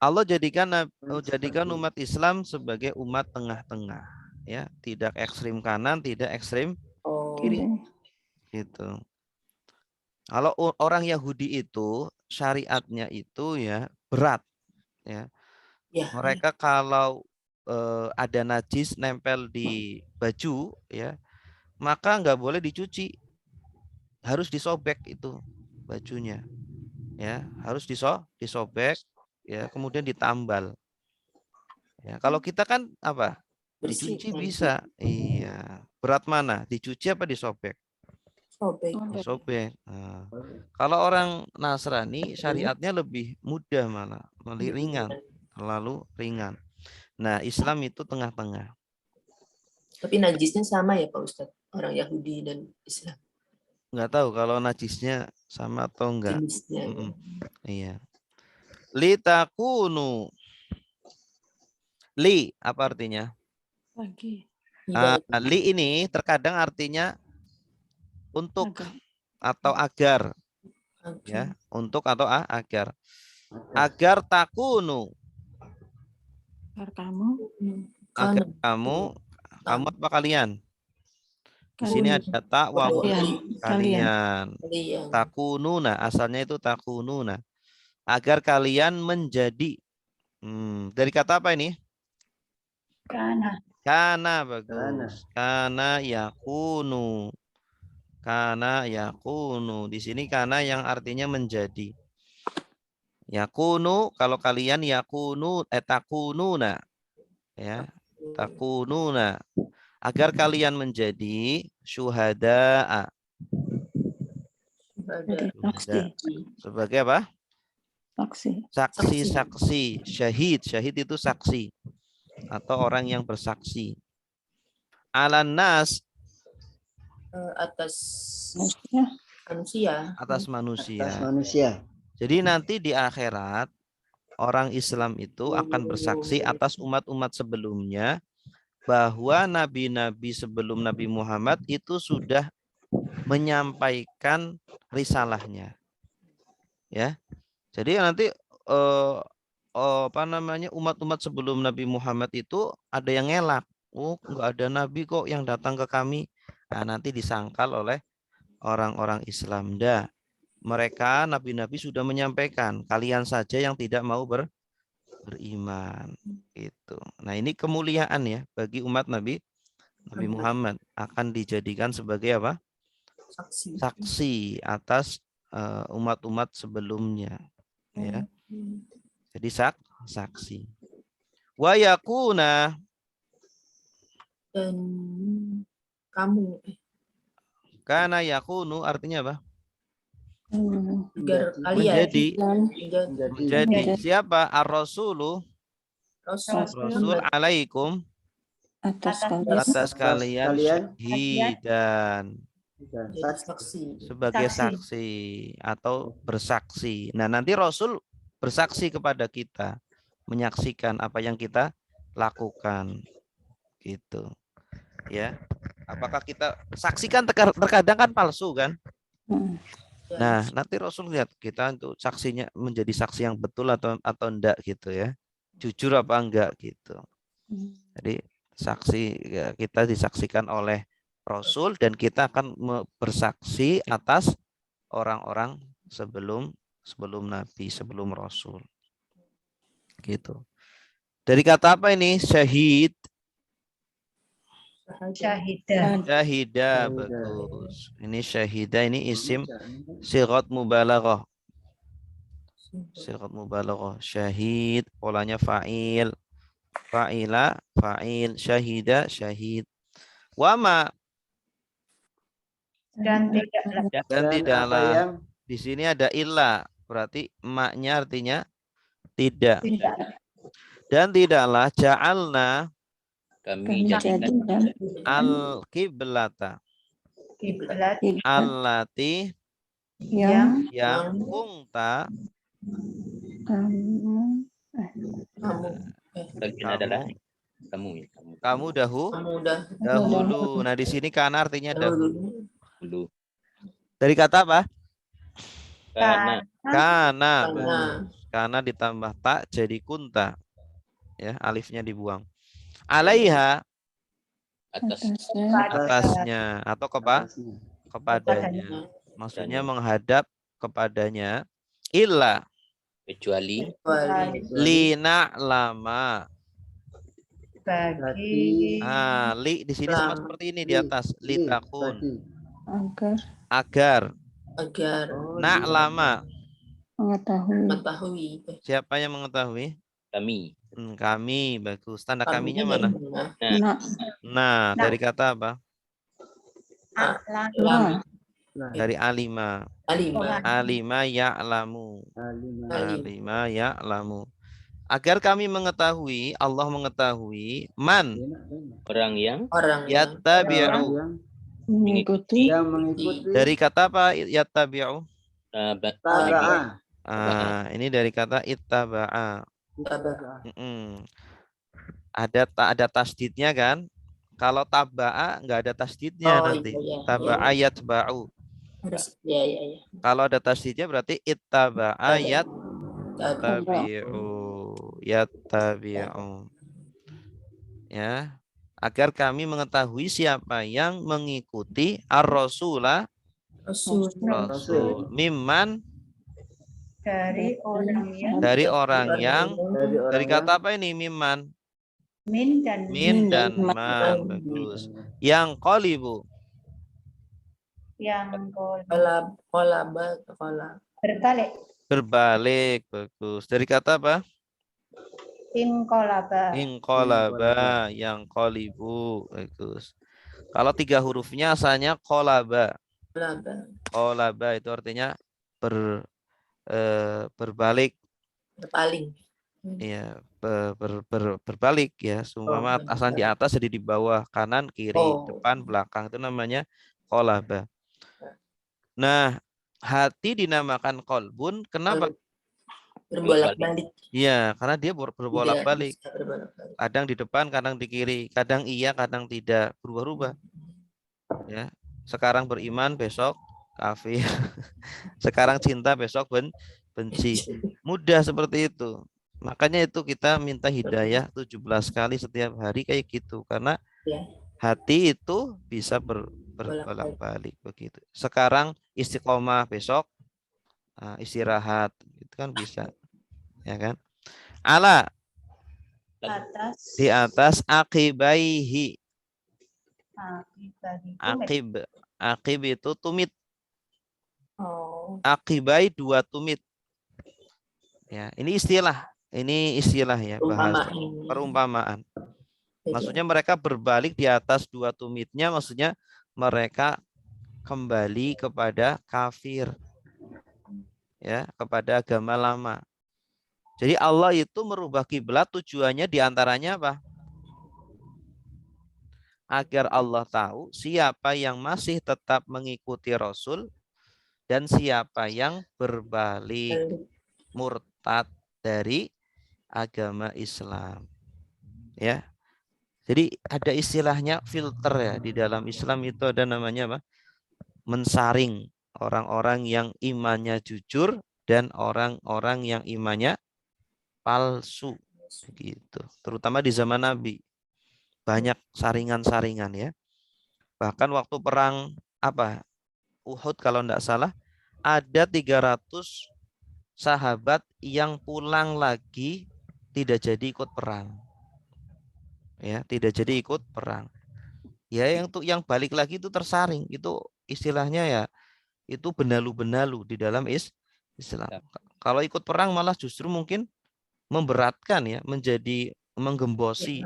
Allah jadikan umat Islam sebagai umat tengah-tengah ya, tidak ekstrim kanan, tidak ekstrim kiri. Gitu. Kalau orang Yahudi itu syariatnya itu ya berat ya. Mereka kalau ada najis nempel di baju ya, maka nggak boleh dicuci. harus disobek itu bajunya. Ya, harus disobek ya, kemudian ditambal. Ya, kalau kita kan apa? Bersih. Dicuci bisa. Iya. Berat mana? Dicuci apa disobek? Sobek. Disobek. Nah, kalau orang Nasrani syariatnya lebih mudah malah, ringan, terlalu ringan. Nah, Islam itu tengah-tengah. Tapi najisnya sama ya Pak Ustadz, orang Yahudi dan Islam. Nggak tahu kalau najisnya sama atau enggak. Jenisnya. Iya. Litakunu. Li apa artinya? Lagi. Li ini terkadang artinya untuk atau agar. Ya, untuk atau agar. Agar takunu. Agar kamu. Agar kamu apa kalian? Di sini ada tak wawu kalian. Takununa, asalnya itu takununa. Agar kalian menjadi. Dari kata apa ini? Kana. Kana, bagus. Kana yakunu. Kana yakunu. Di sini kana yang artinya menjadi. Yakunu, kalau kalian yakunu, takununa. Ya, takununa. Agar kalian menjadi syuhada'a. Sebagai apa? Saksi. Saksi-saksi. Syahid. Syahid itu saksi. Atau orang yang bersaksi. Alan nas. Atas manusia. Atas manusia. Atas manusia. Jadi nanti di akhirat, orang Islam itu akan bersaksi atas umat-umat sebelumnya, bahwa nabi-nabi sebelum Nabi Muhammad itu sudah menyampaikan risalahnya. Ya. Jadi nanti umat-umat sebelum Nabi Muhammad itu ada yang ngelak. Oh, enggak ada nabi kok yang datang ke kami. Nah, nanti disangkal oleh orang-orang Islam. Mereka nabi-nabi sudah menyampaikan, kalian saja yang tidak mau beriman. Itu. Nah, ini kemuliaan ya bagi umat Nabi Muhammad, akan dijadikan sebagai apa? Saksi atas umat-umat sebelumnya. Ya. Jadi saksi. Wa yakuna, dan kamu. Kana yakunu artinya apa? Agar kalian menjadi siapa? Ar-Rasulu, Rasul alaikum, atas kalian syahidan, sebagai saksi atau bersaksi. Nah, nanti Rasul bersaksi kepada kita, menyaksikan apa yang kita lakukan. Gitu. Ya. Apakah kita saksikan terkadang kan palsu kan? Nah, nanti Rasul lihat kita untuk saksinya menjadi saksi yang betul atau enggak gitu ya. Jujur apa enggak gitu. Jadi saksi ya, kita disaksikan oleh Rasul dan kita akan bersaksi atas orang-orang sebelum Nabi, sebelum Rasul. Gitu. Dari kata apa ini? Syahid. Syahidah, bagus. Ini syahidah, ini isim sighat mubalaghah. Sighat mubalaghah. Syahid, polanya fa'il. Fa'ila, fa'il. Syahida, syahid. Wama. Dan tidaklah. Di sini ada illa. Berarti maknya artinya tidak. Dan tidaklah ja'alna, kami jadikan al-qiblata allati yang kunta bagian adalah kamu dahulu. Nah, di sini kana artinya dahulu. Dari kata apa? Kana ditambah tak jadi kunta. Ya, alifnya dibuang. Alaiha, atasnya atau kepadanya. Maksudnya menghadap kepadanya. Illa, kecuali lina lama. bagi Li di sini sama seperti ini di atas. Litakun. Agar. agar Na'lama. mengetahui. Siapa yang mengetahui? Kami. Kami. Bagus. Tanda Kaminya kaminya mana? dari mana? Nah, dari kata apa? Lam. Dari alima. Alima. Alima ya'lamu. Alima. Alima ya'lamu. Agar kami mengetahui, Allah mengetahui, man Orang yang Orang yang yattabi'u. Mengikuti. Yang mengikuti Dari kata apa yattabi'u? taba'a. Ini dari kata ittaba'a. taba'a. Ada tasdidnya kan? Kalau taba'a nggak ada tasdidnya nanti. Iya. Taba'a yatba'u. Harus ya. Kalau ada tasdidnya berarti ittaba'a Taba'a. yattabi'u. Ya. Agar kami mengetahui siapa yang mengikuti ar-rasula Rasul. rasul mimman dari orang yang dari kata apa ini mimman? min dan Min dan man. Bagus. Yang qalibu. yang Kolaba. berbalik Berbalik. Bagus. Dari kata apa? inqalaba Inqalaba. Yang qalibu. Bagus. Kalau 3 hurufnya asalnya qolaba. Qolaba itu artinya berbalik. Berpaling. Iya, berbalik ya. Seumpama asal di atas jadi di bawah, kanan, kiri, depan, belakang, itu namanya qolaba. Nah, hati dinamakan kolbun. Kenapa? Berbolak-balik. Iya, karena dia berbolak-balik. Kadang di depan, kadang di kiri, kadang iya, kadang tidak, berubah-ubah. Ya, sekarang beriman, besok kafir. Sekarang cinta, besok benci. Mudah seperti itu. Makanya itu kita minta hidayah 17 kali setiap hari kayak gitu. Karena hati itu bisa berbolak-balik begitu. Sekarang istiqomah, besok istirahat. Itu kan bisa. Ya kan? Ala di atas akibaihi. Akib itu tumit. Akibai 2 tumit. Ya, ini istilah ya, bahasa perumpamaan. Maksudnya mereka berbalik di atas 2 tumitnya, maksudnya mereka kembali kepada kafir. Ya, kepada agama lama. Jadi Allah itu merubah kiblat tujuannya diantaranya apa? Agar Allah tahu siapa yang masih tetap mengikuti Rasul dan siapa yang berbalik murtad dari agama Islam. Ya. Jadi ada istilahnya filter ya, di dalam Islam itu ada namanya apa? Mensaring orang-orang yang imannya jujur dan orang-orang yang imannya palsu begitu. Terutama di zaman Nabi. Banyak saringan-saringan ya. Bahkan waktu perang Uhud kalau tidak salah ada 300 sahabat yang pulang lagi tidak jadi ikut perang. Ya, tidak jadi ikut perang. Ya, yang balik lagi itu tersaring. Itu istilahnya ya, itu benalu-benalu di dalam Islam. Kalau ikut perang malah justru mungkin memberatkan ya, menjadi menggembosi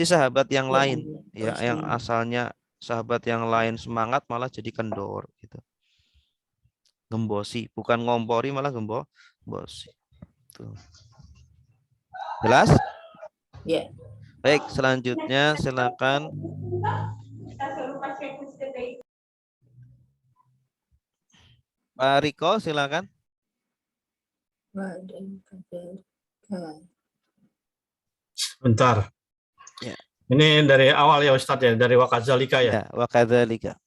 sahabat yang lain ya, yang asalnya sahabat yang lain semangat malah jadi kendor gitu. Gembosi, bukan ngompori malah gembosi. Tuh. Jelas? Ya. Baik, selanjutnya silakan. Pak Riko silakan. Bentar. Ya. Ini dari awal ya Ustadz ya, dari wakadzalika ya. Ya, wakadzalika.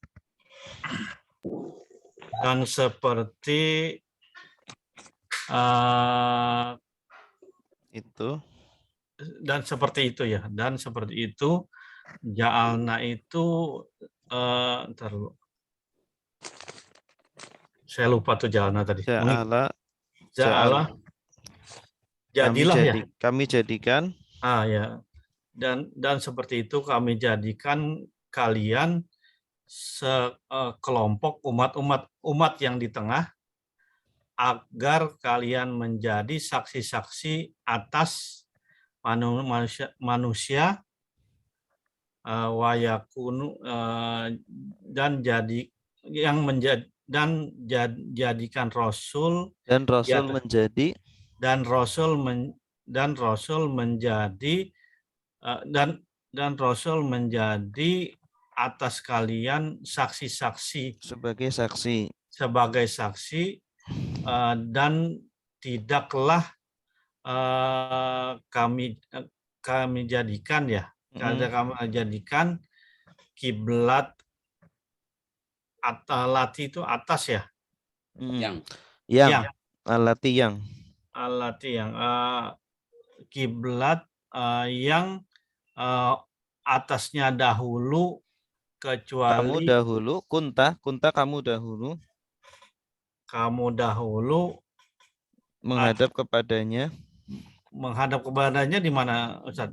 Dan seperti itu. Dan seperti itu ya. Dan seperti itu ja'alna itu ntar dulu. Saya lupa tuh ja'alna tadi. Ja'ala. Jadilah ya. Kami jadikan. Ya. Dan seperti itu kami jadikan kalian sekelompok umat yang di tengah agar kalian menjadi saksi-saksi atas manusia wayakunu dan jadi yang menjadi dan jadikan rasul Dan Rasul Ya. menjadi dan rasul menjadi dan rasul menjadi atas kalian saksi-saksi sebagai saksi. Dan tidaklah kami jadikan ya kami jadikan kiblat lati itu atas ya Yang alati yang alati yang kiblat yang atasnya dahulu kamu kecuali dahulu kunta kamu dahulu menghadap kepadanya kepadanya di mana Ustaz?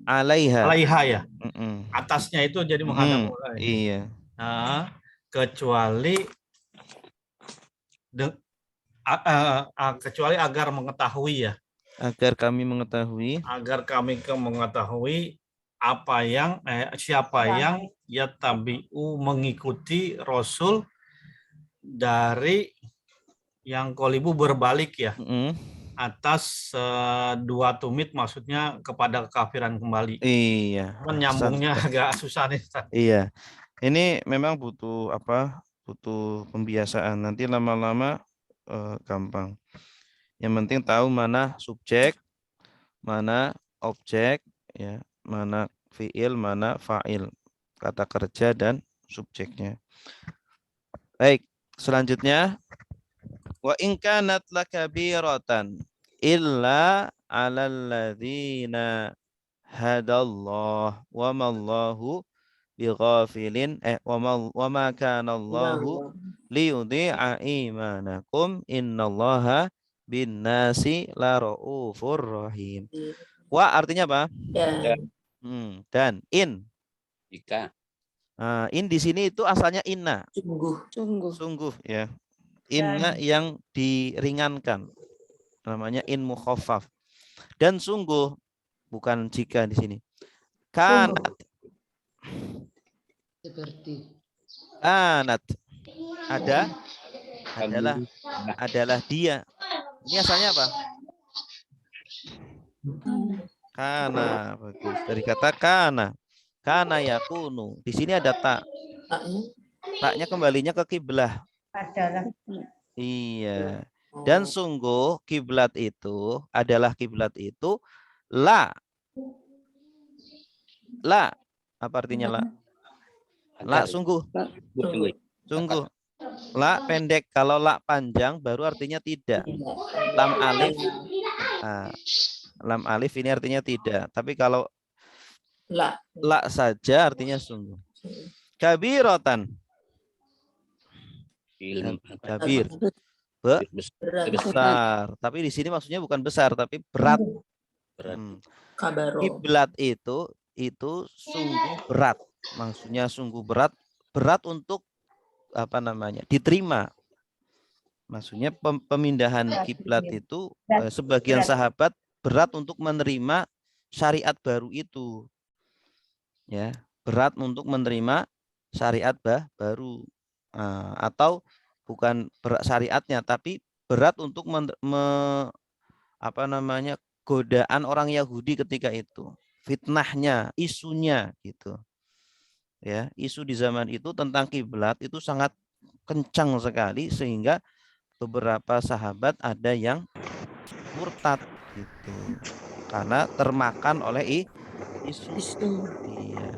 alaiha. Alaiha ya. Mm-mm. Atasnya itu jadi menghadap. Iya. Nah, kecuali agar mengetahui ya. Agar kami mengetahui apa yang siapa yang yatabi'u mengikuti Rasul dari yang kolibu berbalik ya atas dua tumit, maksudnya kepada kekafiran kembali. Iya. Nyambungnya agak susah nih. Iya. Ini memang butuh pembiasaan. Nanti lama-lama gampang. Yang penting tahu mana subjek, mana objek, ya, mana fiil, mana fa'il, kata kerja dan subjeknya. Baik, selanjutnya wa in kanat lakabiratan illa 'alal ladzina hadallah wa mallahu bighafilin wa ma kana Allahu liyudhi'a imanakum innallaha binnasi la raufur rahim. Wa artinya apa? Dan in. Jika. In di sini itu asalnya inna. Sungguh Ya. Inna yang diringankan. Namanya in mukhaffaf. Dan sungguh bukan jika di sini. Kanat. seperti Kanat. Adalah dia. Ini asalnya apa? Kana, bagus. Dari kata kana. Kana yakunu. Di sini ada tak. Taknya kembalinya ke kiblah. Adalah. Iya. Dan sungguh kiblat itu adalah kiblat itu la. La. Apa artinya la? La sungguh. Sungguh. La pendek. Kalau la panjang baru artinya tidak. Lam alif. Lam alif ini artinya tidak. Tapi kalau la saja artinya sungguh. Kabiratan. Kabir. Besar. Tapi di sini maksudnya bukan besar tapi berat. Kiblat itu sungguh berat. Maksudnya sungguh berat. Berat untuk diterima. Maksudnya pemindahan kiblat itu sebagian sahabat berat untuk menerima syariat baru itu. Ya, berat untuk menerima syariat baru. Atau bukan berat syariatnya tapi berat untuk godaan orang Yahudi ketika itu. Fitnahnya, isunya gitu. Ya, isu di zaman itu tentang kiblat itu sangat kencang sekali sehingga beberapa sahabat ada yang murtad gitu. Karena termakan oleh isu. Iya.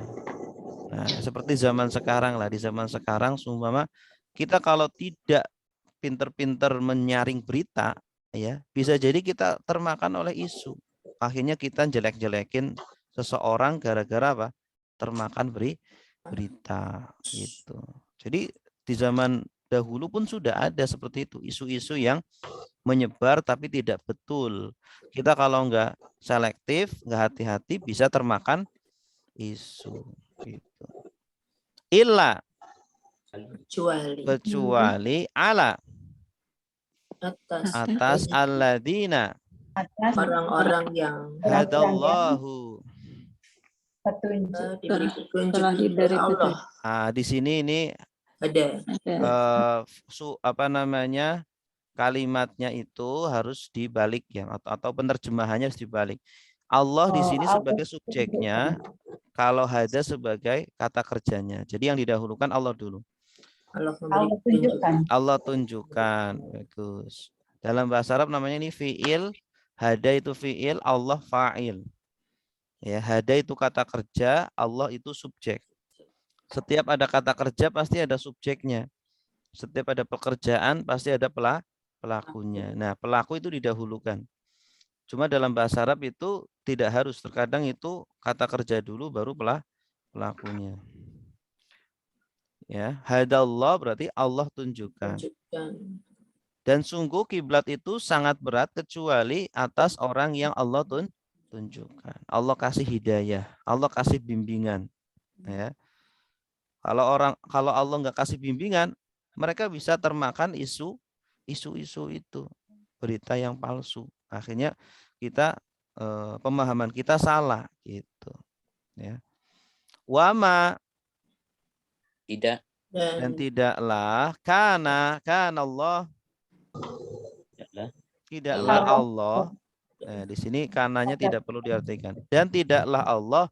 Nah, seperti zaman sekarang lah, di zaman sekarang seumpama kita kalau tidak pinter-pinter menyaring berita ya, bisa jadi kita termakan oleh isu. Akhirnya kita jelek-jelekin seseorang gara-gara apa? Termakan berita gitu. Jadi di zaman dahulu pun sudah ada seperti itu, isu-isu yang menyebar tapi tidak betul. Kita kalau nggak selektif, nggak hati-hati bisa termakan isu gitu. Illa kecuali ala atas alladzina Atas orang-orang yang hadallahu. petunjuk. diberi petunjuk Telah diberi oleh Allah. Di sini ini Ada. apa namanya, kalimatnya itu harus dibalik ya, atau penerjemahannya harus dibalik. Allah di sini sebagai subjeknya, kalau hada sebagai kata kerjanya. Jadi yang didahulukan Allah dulu. Allah memberi petunjuk. Allah tunjukkan. Bagus. Dalam bahasa Arab namanya ini fi'il, hada itu fi'il, Allah fa'il. Ya, hada itu kata kerja, Allah itu subjek. Setiap ada kata kerja pasti ada subjeknya. Setiap ada pekerjaan pasti ada pelakunya. Nah, pelaku itu didahulukan. Cuma dalam bahasa Arab itu tidak harus. Terkadang itu kata kerja dulu baru pelakunya. Ya, hadallah berarti Allah tunjukkan. Dan sungguh kiblat itu sangat berat kecuali atas orang yang Allah tunjukkan. Allah kasih hidayah, Allah kasih bimbingan. Ya. Kalau Allah nggak kasih bimbingan, mereka bisa termakan isu-isu itu, berita yang palsu. Akhirnya kita pemahaman kita salah gitu. Ya. Wama Tidak. dan tidaklah kana Allah tidaklah Allah. Nah, di sini kananya tidak perlu diartikan. Dan tidaklah Allah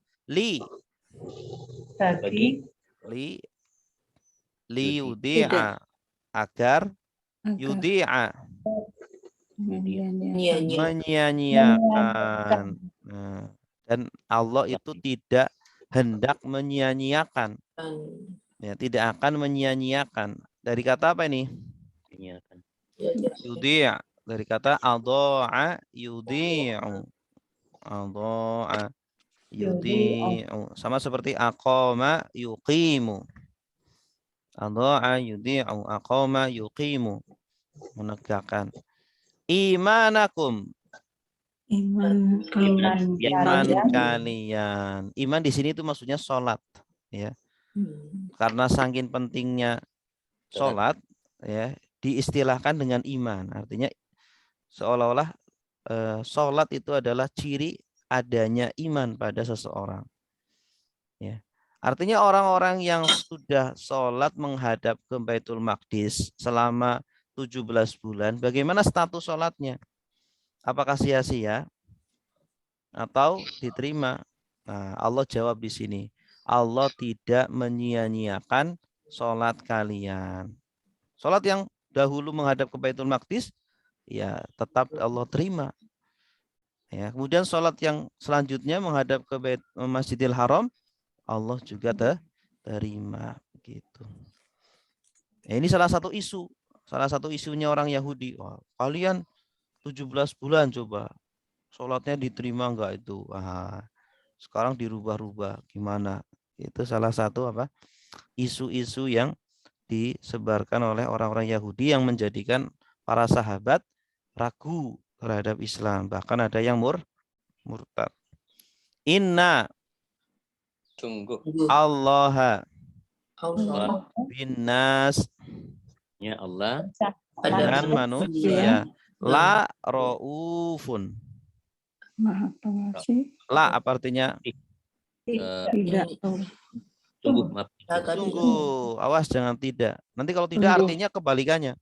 Bagi li yudi'a agar yudi'a menyia-nyiakan. Nah, dan Allah itu tidak hendak menyia-nyiakan. Ya, tidak akan menyia-nyiakan. Dari kata apa ini? Yudi'a. Dari kata adha'a yudi'u. Adha'a yudi'u. Sama seperti aqama yuqimu. Adha'a yudi'u. Aqama yuqimu. Menegakkan. Imanakum. Iman Kalian. Iman di sini itu maksudnya sholat. Ya. Karena saking pentingnya sholat, ya, diistilahkan dengan iman. Artinya seolah-olah sholat itu adalah ciri adanya iman pada seseorang. Ya. Artinya orang-orang yang sudah sholat menghadap ke Baitul Maqdis selama 17 bulan, bagaimana status sholatnya? Apakah sia-sia atau diterima? Nah, Allah jawab di sini. Allah tidak menyia-nyiakan sholat kalian. Sholat yang dahulu menghadap ke Baitul Maqdis, ya tetap Allah terima. Ya, kemudian sholat yang selanjutnya menghadap ke Masjidil Haram, Allah juga terima. Gitu. Ya, ini salah satu isunya orang Yahudi. Wah, kalian 17 bulan coba sholatnya diterima enggak itu? Sekarang dirubah-rubah gimana? Itu salah satu isu-isu yang disebarkan oleh orang-orang Yahudi yang menjadikan para sahabat ragu terhadap Islam. Bahkan ada yang murtad. Inna Sungguh. Allah binnas. Ya Allah. Dengan manusia. La raufun. Maha Pengasih. La apa artinya? Tidak. Sungguh. Awas jangan tidak. Nanti kalau tidak artinya kebalikannya.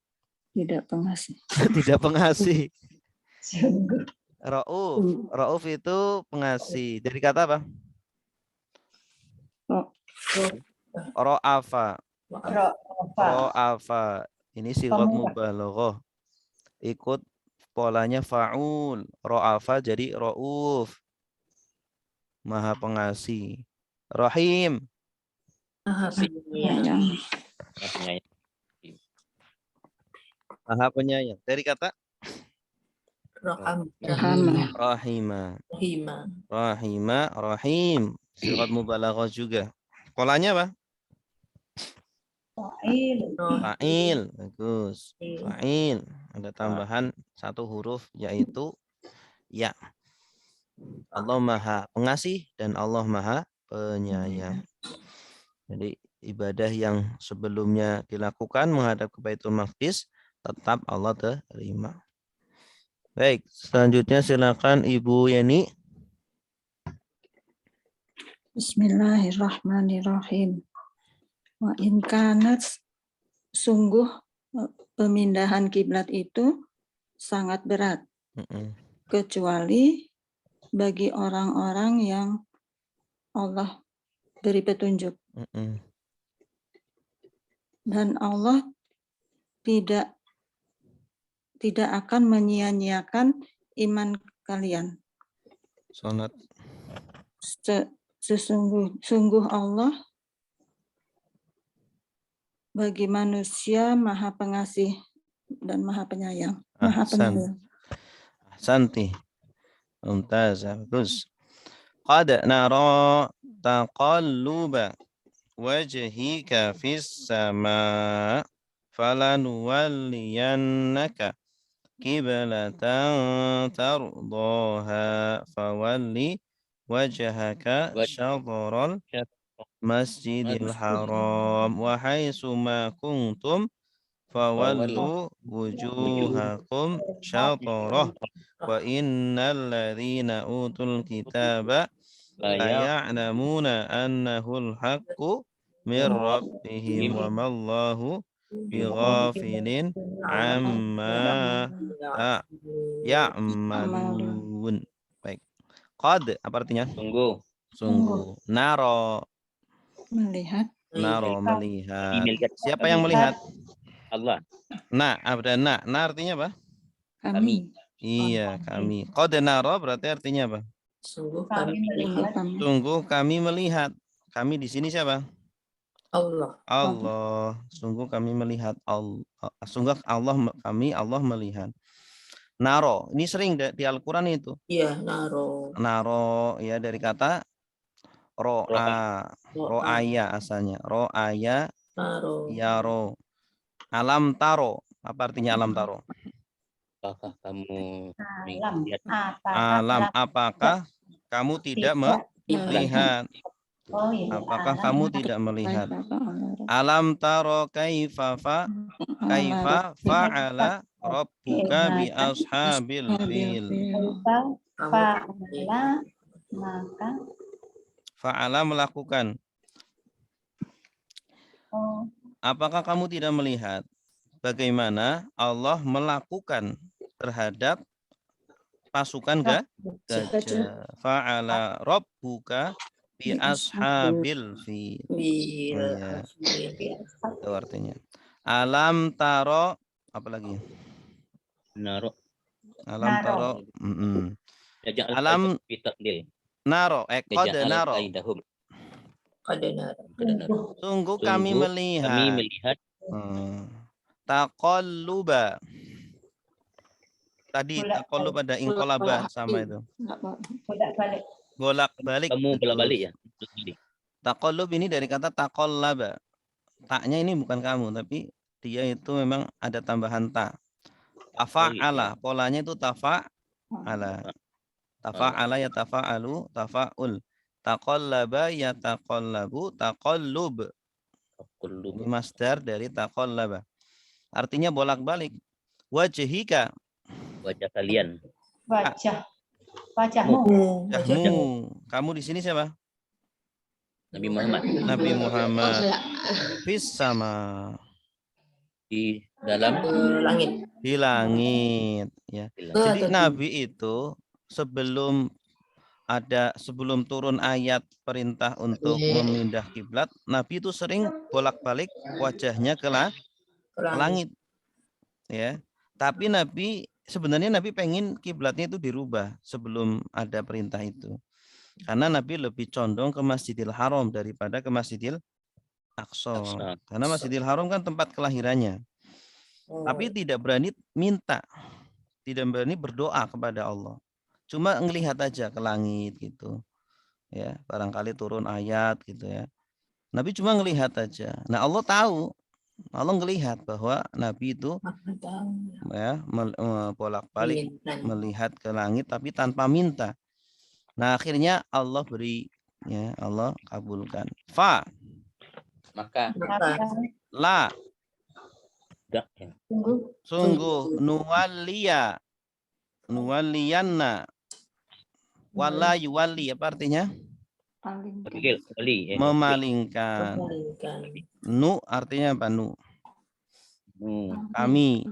Tidak pengasih. Tidak pengasih. Rauf itu pengasih. Dari kata apa? Ro'afa. Ini sigat mubalaghah. Ikut polanya fa'ul. Ro'afa jadi Rauf. Maha pengasih. Rahim. Maha penyayang. Dari kata Rahima. Rahim. Sigat mubalaghah juga. Polanya apa? Fa'il. Bagus. Fa'il. Ada tambahan satu huruf yaitu ya. Allah Maha Pengasih dan Allah Maha Penyayang. Jadi ibadah yang sebelumnya dilakukan menghadap ke Baitul Maqdis tetap Allah terima. Baik, selanjutnya silakan Ibu Yeni. Bismillahirrahmanirrahim. Wa in kanat, sungguh pemindahan kiblat itu sangat berat, kecuali bagi orang-orang yang Allah beri petunjuk. Dan Allah tidak akan menyia-nyiakan iman kalian. Sonat. Sungguh Allah bagi manusia Maha Pengasih dan Maha Penyayang. Maha Penyayang. Ahsanti. Mumtaz. Bagus. Qad nara taqalluba wajhika fis sama falanuwalliyannaka qiblatan tardaha fawalli wajhaka syatral masjidil haram wa haitsu ma kuntum fawallu wujuhakum syatrah wa innal ladzina utul kitaba la ya'lamuna annahul haqqu min rabbihim wa mallahu bighafilin amma ya'malun. Baik. Qad apa artinya? Sungguh. Sungguh. Naro. Melihat. Naro melihat. Siapa yang melihat? Allah. Nah, ada nah artinya apa? Kami. Iya, kami. Qad naro berarti artinya apa? Sungguh Kami melihat. Sungguh kami melihat. Kami di sini siapa? Allah. Allah. Sungguh kami melihat Allah. Sungguh Allah melihat. Naro. Ini sering di Al-Qur'an itu. Iya, naro. Naro ya dari kata ro'a. Ro'aya asalnya. Ro'aya Naro. yaro. Alam taro. Apa artinya alam taro? Apakah kamu Alam. Alam. Apakah kamu tidak melihat? Oh, iya. Apakah Alam. kamu tidak melihat? Alam taro kaifa fa'ala rabbuka bi ashabil fil. Fa'ala maka Fa'ala melakukan. Apakah kamu tidak melihat bagaimana Allah melakukan terhadap pasukan gajah? Fa'ala rabbuka bi ashabil fil. Iya. Itu artinya. Alam taro apa lagi? Naro. Alam taro. Alam naro. Qad naro. Sungguh kami melihat. Kami melihat. Taqalluba. Tadi taqallub ada inqalaba sama itu. bolak-balik. Bolak-balik. Kamu bolak-balik ya? Taqallub ini dari kata taqallaba. Taknya ini bukan kamu, tapi dia itu memang ada tambahan ta. Tafa'ala, polanya itu tafa'ala. Tafa'ala ya tafa'alu, tafa'ul. Taqallaba ya taqallabu, taqallub. Ini masdar dari taqallaba. Artinya bolak-balik. Wajhika. Wajah kalian. Wajahmu. Kamu di sini siapa? Nabi Muhammad. Nabi Muhammad. Fis sama. Di dalam langit. Di langit. Ya. Jadi Nabi itu sebelum turun ayat perintah untuk memindah kiblat, Nabi itu sering bolak-balik wajahnya ke langit. Ya. Tapi sebenarnya Nabi pengen kiblatnya itu dirubah sebelum ada perintah itu. Karena Nabi lebih condong ke Masjidil Haram daripada ke Masjidil Aqsa. Karena Masjidil Haram kan tempat kelahirannya. Tapi tidak berani minta. Tidak berani berdoa kepada Allah. Cuma ngelihat aja ke langit gitu. Ya, barangkali turun ayat gitu ya. Nabi cuma ngelihat aja. Nah, Allah tahu. Allah ngelihat bahwa Nabi itu ya bolak-balik melihat ke langit tapi tanpa minta. Nah, akhirnya Allah beri, ya Allah kabulkan. Maka Maka La, enggak ya. sungguh, nuwalliya, nuwalliyanna, wala yuwalli, apa artinya? Paling Wali ya. Memalingkan. memalingkan. Nu artinya apa? Nu. Kami.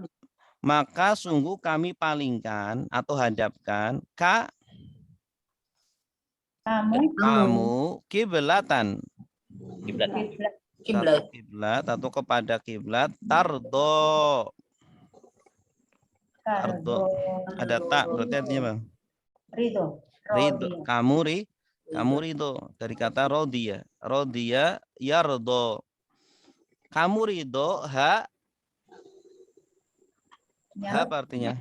Maka sungguh kami palingkan atau hadapkan kamu kiblatan. Kiblat. Kiblat. Satu kiblat atau kepada kiblat tardo. Tardo. Ada tak berarti artinya apa? Ridho. Ridho. Kamu ridho dari kata rodiya. Rodiya yardo. Kamu ridho ha apa artinya?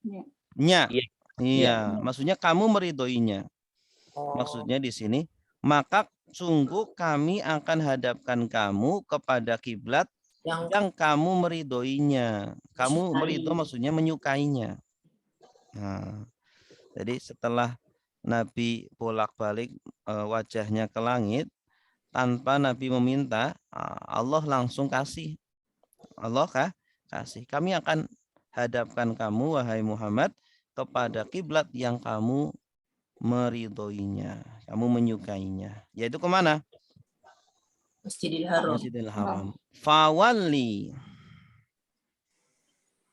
Ya. Nya. Iya. Iya, maksudnya kamu meridhoinya. Maksudnya di sini, maka sungguh kami akan hadapkan kamu kepada kiblat yang kamu meridhoinya. Kamu meridho maksudnya menyukainya. Nah, jadi setelah Nabi bolak-balik wajahnya ke langit, tanpa Nabi meminta, Allah langsung kasih. Allah kasih. Kami akan hadapkan kamu, wahai Muhammad, kepada kiblat yang kamu meridhoinya, kamu menyukainya. Yaitu kemana? Masjidil Haram. Masjidil Haram. Fawalli.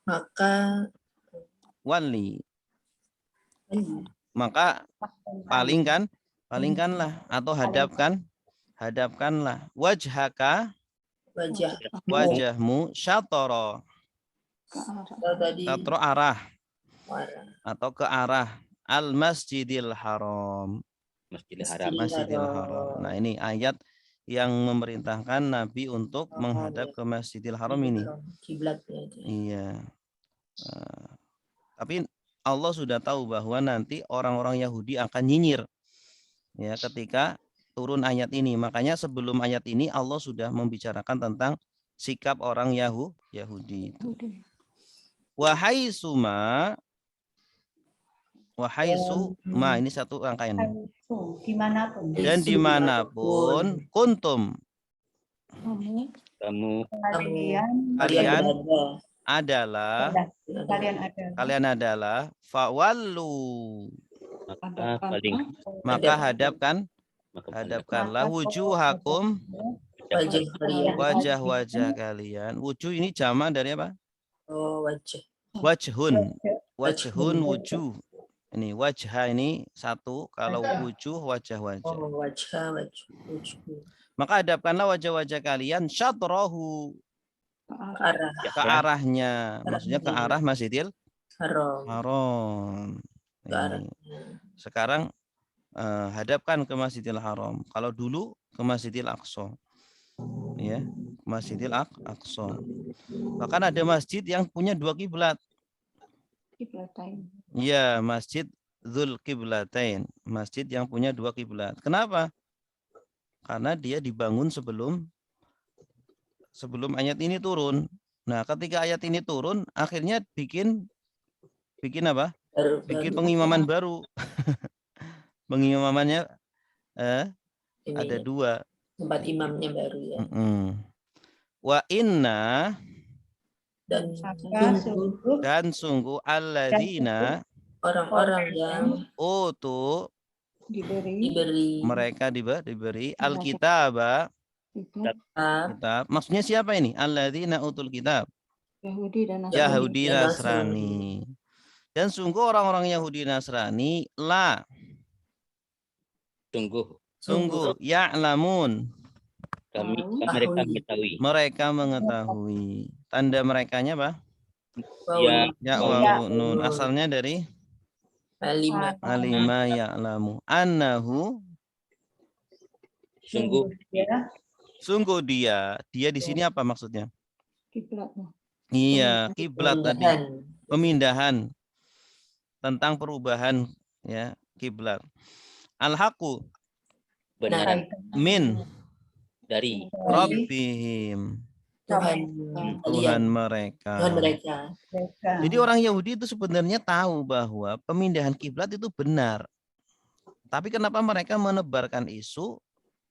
Maka Wali. Maka palingkanlah atau hadapkanlah wajhaka, wajahmu syatara, syatara arah atau ke arah al-Masjidil Haram. Masjidil Haram. Nah, ini ayat yang memerintahkan Nabi untuk menghadap ke Masjidil Haram ini. Kiblatnya. Iya. Tapi Allah sudah tahu bahwa nanti orang-orang Yahudi akan nyinyir ya ketika turun ayat ini. Makanya sebelum ayat ini Allah sudah membicarakan tentang sikap orang Yahudi itu. Wahai suma, ini satu rangkaian. Dimanapun. Dan dimanapun kuntum, kalian adalah fawallu, maka hadapkanlah wujuhakum, wajah-wajah kalian. Wujuh ini jama dari apa? Wajhun, wujuh. Ini wajah ini satu, kalau wujuh wajah-wajah. Maka hadapkanlah wajah-wajah kalian syatrahu, ke arahnya, maksudnya ke arah Masjidil Haram. Ini. Sekarang hadapkan ke Masjidil Haram. Kalau dulu ke Masjidil Aqsa. Ya, Masjidil Aqsa. Bahkan ada masjid yang punya dua kiblat. Ya, Masjid Dzul Qiblatain, masjid yang punya dua kiblat. Kenapa? Karena dia dibangun sebelum ayat ini turun. Nah, ketika ayat ini turun, akhirnya bikin apa? Bikin pengimaman baru. Pengimamannya ada dua. Tempat imamnya baru ya. Wa inna, dan sungguh alladzina, orang-orang yang diberi mereka diberi alkitab. Maksudnya siapa ini? Alladzina utul kitab. Yahudi Nasrani. Dan sungguh orang-orang Yahudi Nasrani sungguh ya'lamun, mereka mengetahui. Tanda merekanya apa? Ya wawu nun. Asalnya dari alima ya'lamu annahu, sungguh dia di sini apa maksudnya? Iya, kiblat tadi. Pemindahan, tentang perubahan ya, kiblat. Al-haqu, Benar. Min, Dari Rabbihim, Tuhan mereka. Jadi orang Yahudi itu sebenarnya tahu bahwa pemindahan kiblat itu benar. Tapi kenapa mereka menebarkan isu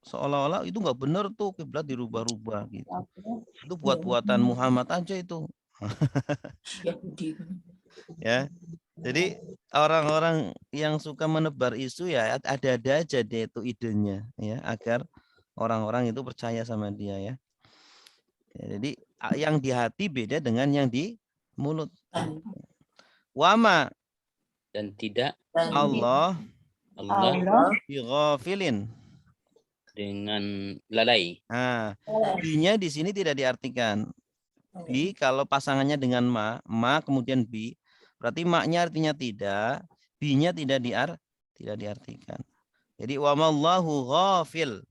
seolah-olah itu nggak benar tuh kiblat dirubah-rubah gitu. Itu Iya. buat-buatan Muhammad aja itu. Yahudi. Ya. Jadi orang-orang yang suka menebar isu ya ada-ada aja dia itu idenya ya agar orang-orang itu percaya sama dia ya. Jadi yang di hati beda dengan yang di mulut. Wama Dan tidak Dan Allah Allah bighafilin. dengan lalai. Nah, bi-nya di sini tidak diartikan. Bi kalau pasangannya dengan ma kemudian bi, berarti ma-nya artinya tidak, bi-nya tidak diartikan. Jadi wa mallahu ghafil.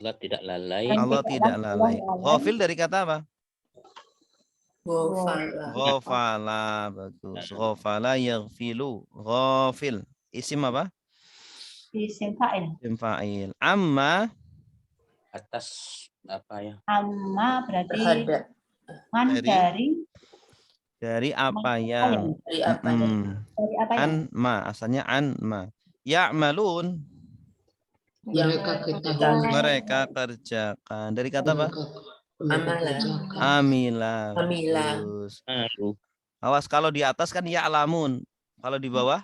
Allah tidak lalai. Allah tidak lalai. Ghafil dari kata apa? Ghafala. Ghafala, bagus. Ghafala yaghfilu. Ghafil. Isim apa? Isim fa'il. Isim fa'il. Amma Atas apa ya? Amma berarti Terhadap. man dari apa yang Dari apa ya? dari apa ya? an ma asalnya an ma ya'malun mereka kerjakan dari kata apa? Amila. Amila. Bagus. Malu. Awas kalau di atas kan ya'lamun. Kalau di bawah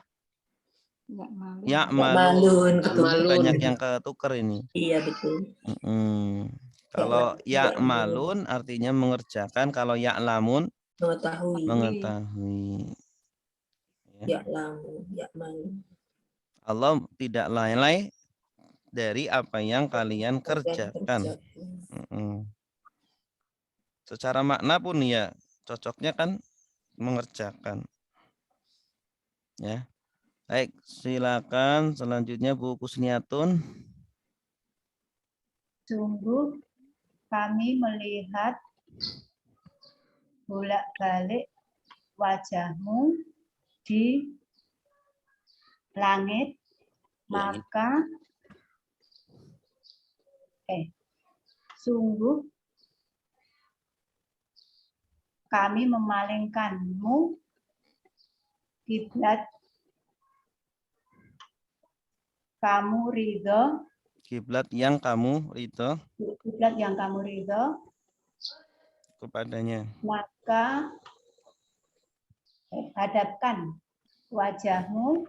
Nggak malu. ya'malun. Malun. Banyak yang ketuker ini. Iya betul. Kalau ya'malun artinya mengerjakan, kalau ya'lamun mengetahui. Ya'lamu, ya'malu. Allah tidak lalai dari apa yang kalian kerjakan. Secara makna pun ya cocoknya kan mengerjakan. Ya. Baik, silakan selanjutnya Bu Kusniatun. Sungguh kami melihat bolak-balik wajahmu di langit, maka sungguh kami memalingkanmu kiblat kamu ridho, Kiblat yang kamu ridho kiblat yang kamu ridho, kepadanya. maka hadapkan wajahmu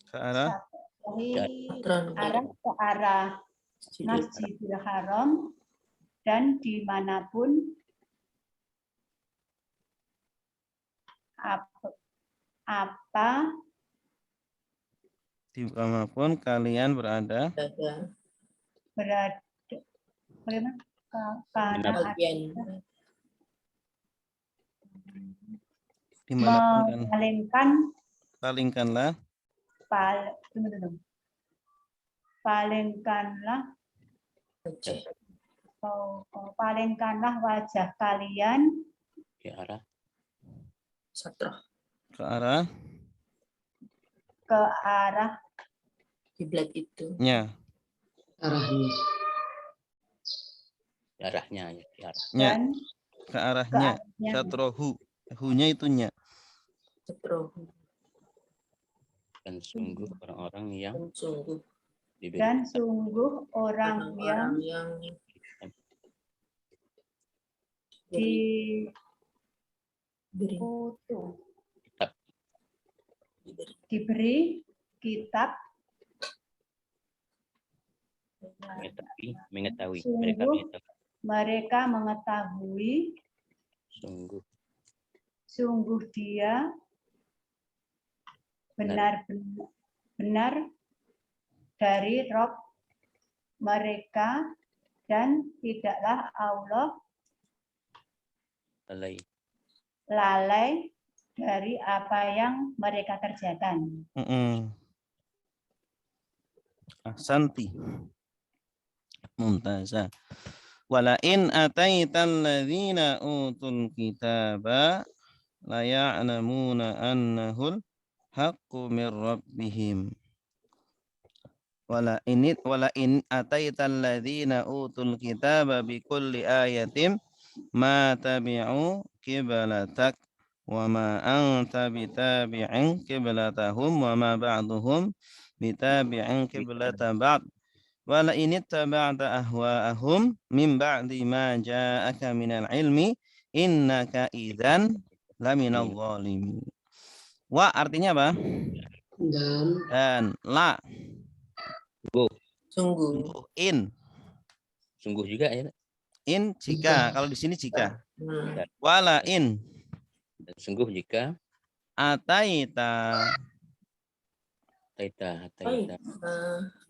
Ke arah ke arah Masjidil Haram dan dimanapun dimanapun kalian berada dimanapun palingkanlah palingkanlah wajah kalian Ke arah ke arah kiblat itu. arahnya. dan Ke arahnya. Satrohu. Hu-nya itu nya. Dan sungguh orang-orang yang diberi dan sungguh orang yang diberi kitab mengetahui. Mereka mengetahui sungguh dia benar-benar dari Rob mereka dan tidaklah Allah lalai dari apa yang mereka kerjakan. Ahsanti. Mumtazah. Wala in ataital ladzina utul kitaba la ya'lamuna annahul haqqu mir rabbihim. Wala in ataital ladzina utul kitaba bi kulli ayatin ma tabi'u qiblatak wa ma anta bitabi'in qiblatahum wa ma ba'duhum bitabi'in qiblata ba'd wa la in ittaba'ta ahwa'ahum min ba'di ma ja'aka minal ilmi innaka idzan laminal zalimin. Wa artinya apa? Dan la Sungguh. in juga ya. in jika, kalau di sini jika. Hmm. Wala in Dan sungguh jika ataita taita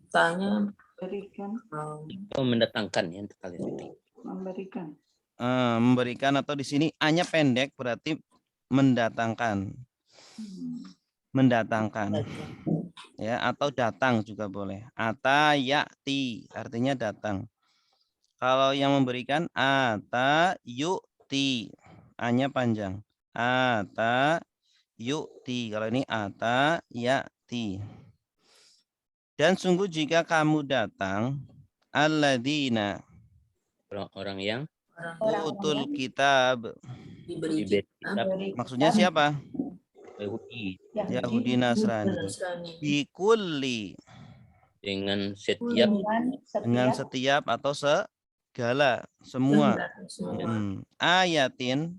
Tanya Berikan, itu mendatangkan ya kali ini. memberikan. memberikan, atau di sini hanya pendek berarti mendatangkan. Mendatangkan ya, atau datang juga boleh. Atayati artinya datang. Kalau yang memberikan atayuti hanya panjang. Atayuti, kalau ini atayati. Dan sungguh jika kamu datang alladzina Orang-orang yang utul kitab, diberi kitab maksudnya siapa? Yahudi Yahudi Nasrani. Bikulli dengan setiap dengan setiap atau segala, semua. Ayatin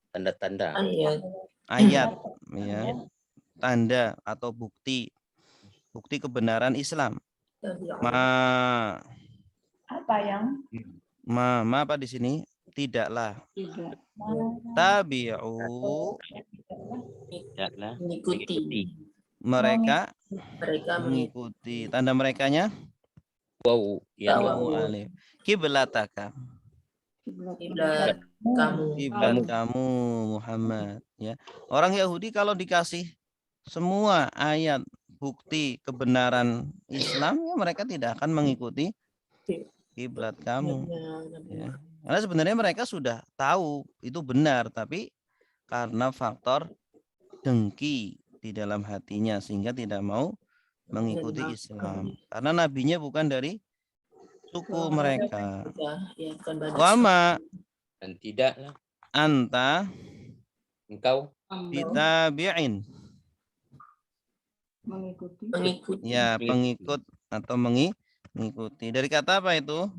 tanda-tanda ayat ya, tanda atau bukti kebenaran Islam. Apa yang Ma apa di sini? Tidaklah. Tidak. Tabi'u tidaklah mengikuti. mereka Mereka mengikuti. Tanda merekanya wow yang wawu alif. Kiblataka. kiblat kamu. Kiblat kamu Muhammad ya. Orang Yahudi kalau dikasih semua ayat bukti kebenaran Islam ya, mereka tidak akan mengikuti kiblat kamu ya. Karena sebenarnya mereka sudah tahu itu benar, tapi karena faktor dengki di dalam hatinya sehingga tidak mau mengikuti Islam. Karena nabinya bukan dari suku mereka. Wama dan tidaklah anta engkau bitabi'in Mengikuti. ya, pengikut atau mengikuti. Dari kata apa itu?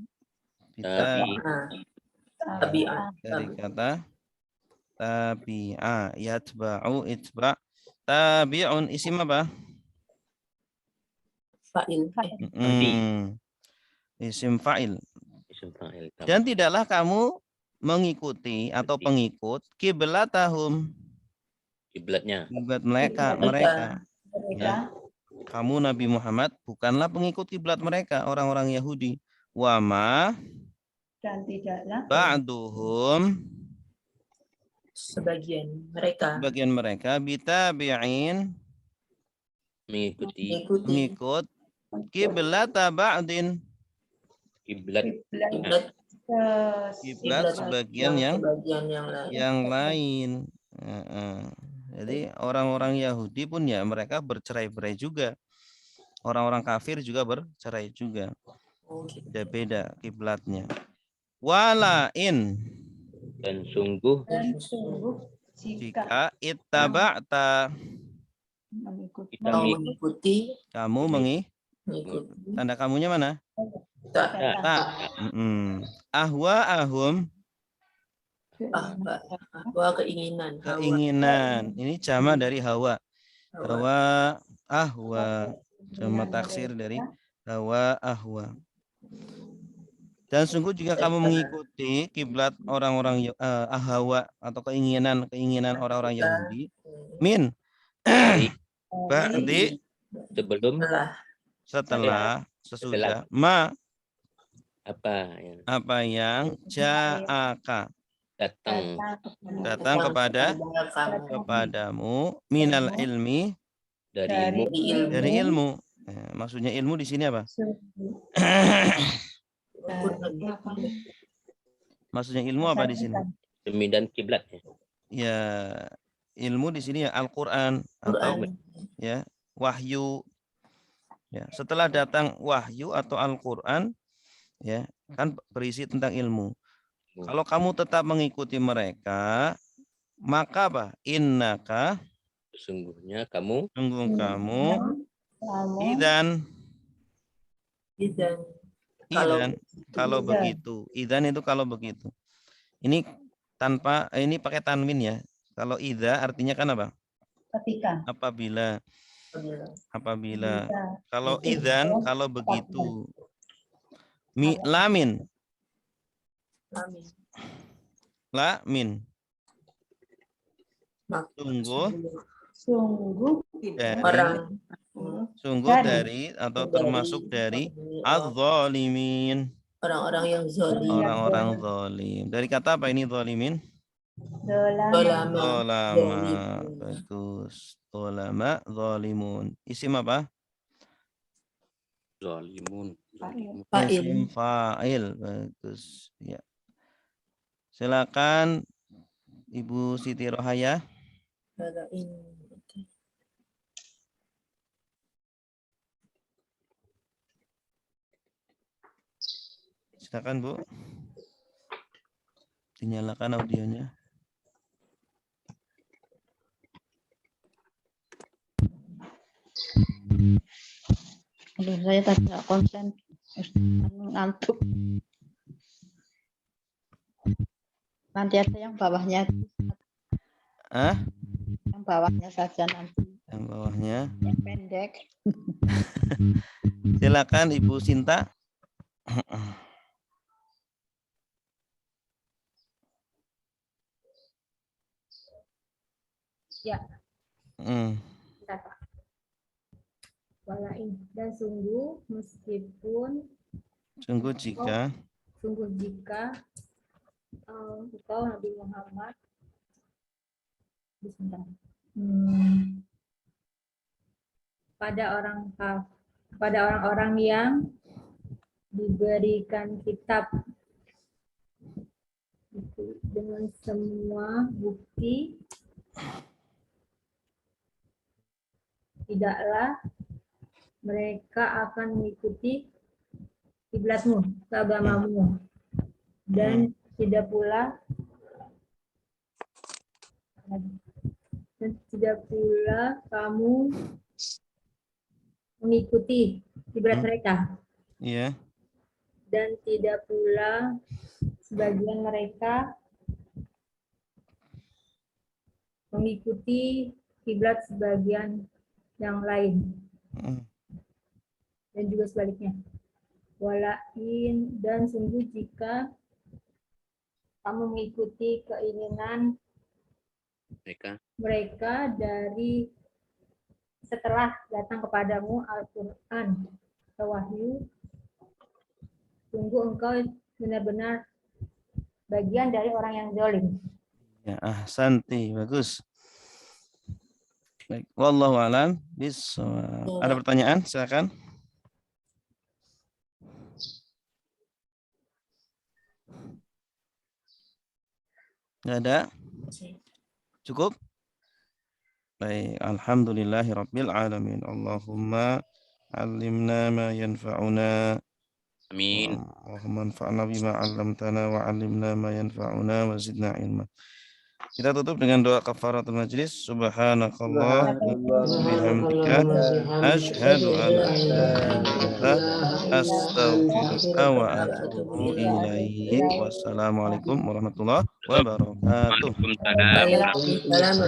Tabi'ah. Dari kata tabi'a, yatba'u, itba'. Tabi'un isim apa? Fa'il. Isim fa'il. isim fa'il. Dan tidaklah kamu mengikuti atau pengikut kiblatahum, kiblatnya kiblat mereka. Ya. Kamu Nabi Muhammad bukanlah pengikut kiblat mereka, orang-orang Yahudi. Wama dan tidaklah ba'duhum Sebagian mereka bitabi'in mengikut kiblata ba'din, kiblat sebagian yang lain. Jadi orang-orang Yahudi pun ya mereka bercerai-berai juga. Orang-orang kafir juga bercerai juga. Beda kiblatnya. Walain dan sungguh jika ittaba'ta mengikuti kamu tanda kamunya mana? Ta. Ahwa'ahum keinginan. Ini jama dari hawa. Hawa ahwa. Jama taksir dari hawa ahwa. Dan sungguh jika kamu mengikuti kiblat orang-orang hawa atau keinginan orang-orang Yahudi, min ba'di sesudah ma apa yang ja'aka datang kepadamu minal ilmi dari ilmu. Maksudnya ilmu di sini apa? Maksudnya ilmu apa di sini? demi dan kiblat Ya, ilmu di sini ya Al-Qur'an atau ya wahyu. Ya, setelah datang wahyu atau Al-Qur'an ya, kan berisi tentang ilmu. Kalau kamu tetap mengikuti mereka Maka apa? Innaka, Sesungguhnya kamu sungguh kamu, Kamu idan, Idan. Kalau kalau Idan. begitu. Idan itu kalau begitu. Ini ini pakai tanwin ya. Kalau ida artinya kan apa? ketika. Apabila. Apabila. Bisa. Kalau Begitu. idan, kalau begitu. Lamin. Amin. Lamin. Sungguh Sungguh dari Orang. dari atau termasuk dari az-zalimin. Orang-orang yang zalim. Orang-orang zalim. Dari kata apa ini zalimin? Dolama. Zalama. Bagus. Zalama, zalimun. Isim apa? zalimun. Fa'il. Isim fa'il. Bagus. Ya. Silakan Ibu Siti Rohaya. Silakan Bu. Dinyalakan audionya. Aduh, saya tadi nggak konsen, ngantuk. Nanti ada yang bawahnya, yang bawahnya saja nanti. Yang bawahnya. Yang pendek. Silakan Ibu Sinta. Ya. Bentar, Pak. Walain dan sungguh meskipun Sungguh jika engkau Nabi Muhammad pada orang-orang yang diberikan kitab dengan semua bukti, tidaklah mereka akan mengikuti kiblatmu, agamamu, dan tidak pula kamu mengikuti kiblat mereka. Iya. Dan tidak pula sebagian mereka mengikuti kiblat sebagian yang lain. Dan juga sebaliknya. Walain dan sungguh jika kamu mengikuti keinginan mereka dari setelah datang kepadamu Al-Quran atau wahyu, sungguh engkau benar-benar bagian dari orang yang zalim. Ya, ahsanti, bagus. Baik, wallahu a'lam bishawab. Ada pertanyaan? Silakan. Nggak ada? Cukup? Baik, alhamdulillahirabbil alamin. Allahumma 'allimna ma yanfa'una. Amin. Allahumma anfa'na bima 'allamtana wa 'allimna ma yanfa'una wa zidna ilma. Kita tutup dengan doa kafaratul majlis. Subhanakallah wa bihamdika asyhadu an la ilaha illa anta astaghfiruka wa atubu ilaik. Wassalamualaikum warahmatullahi wabarakatuh. Waalaikumsalam.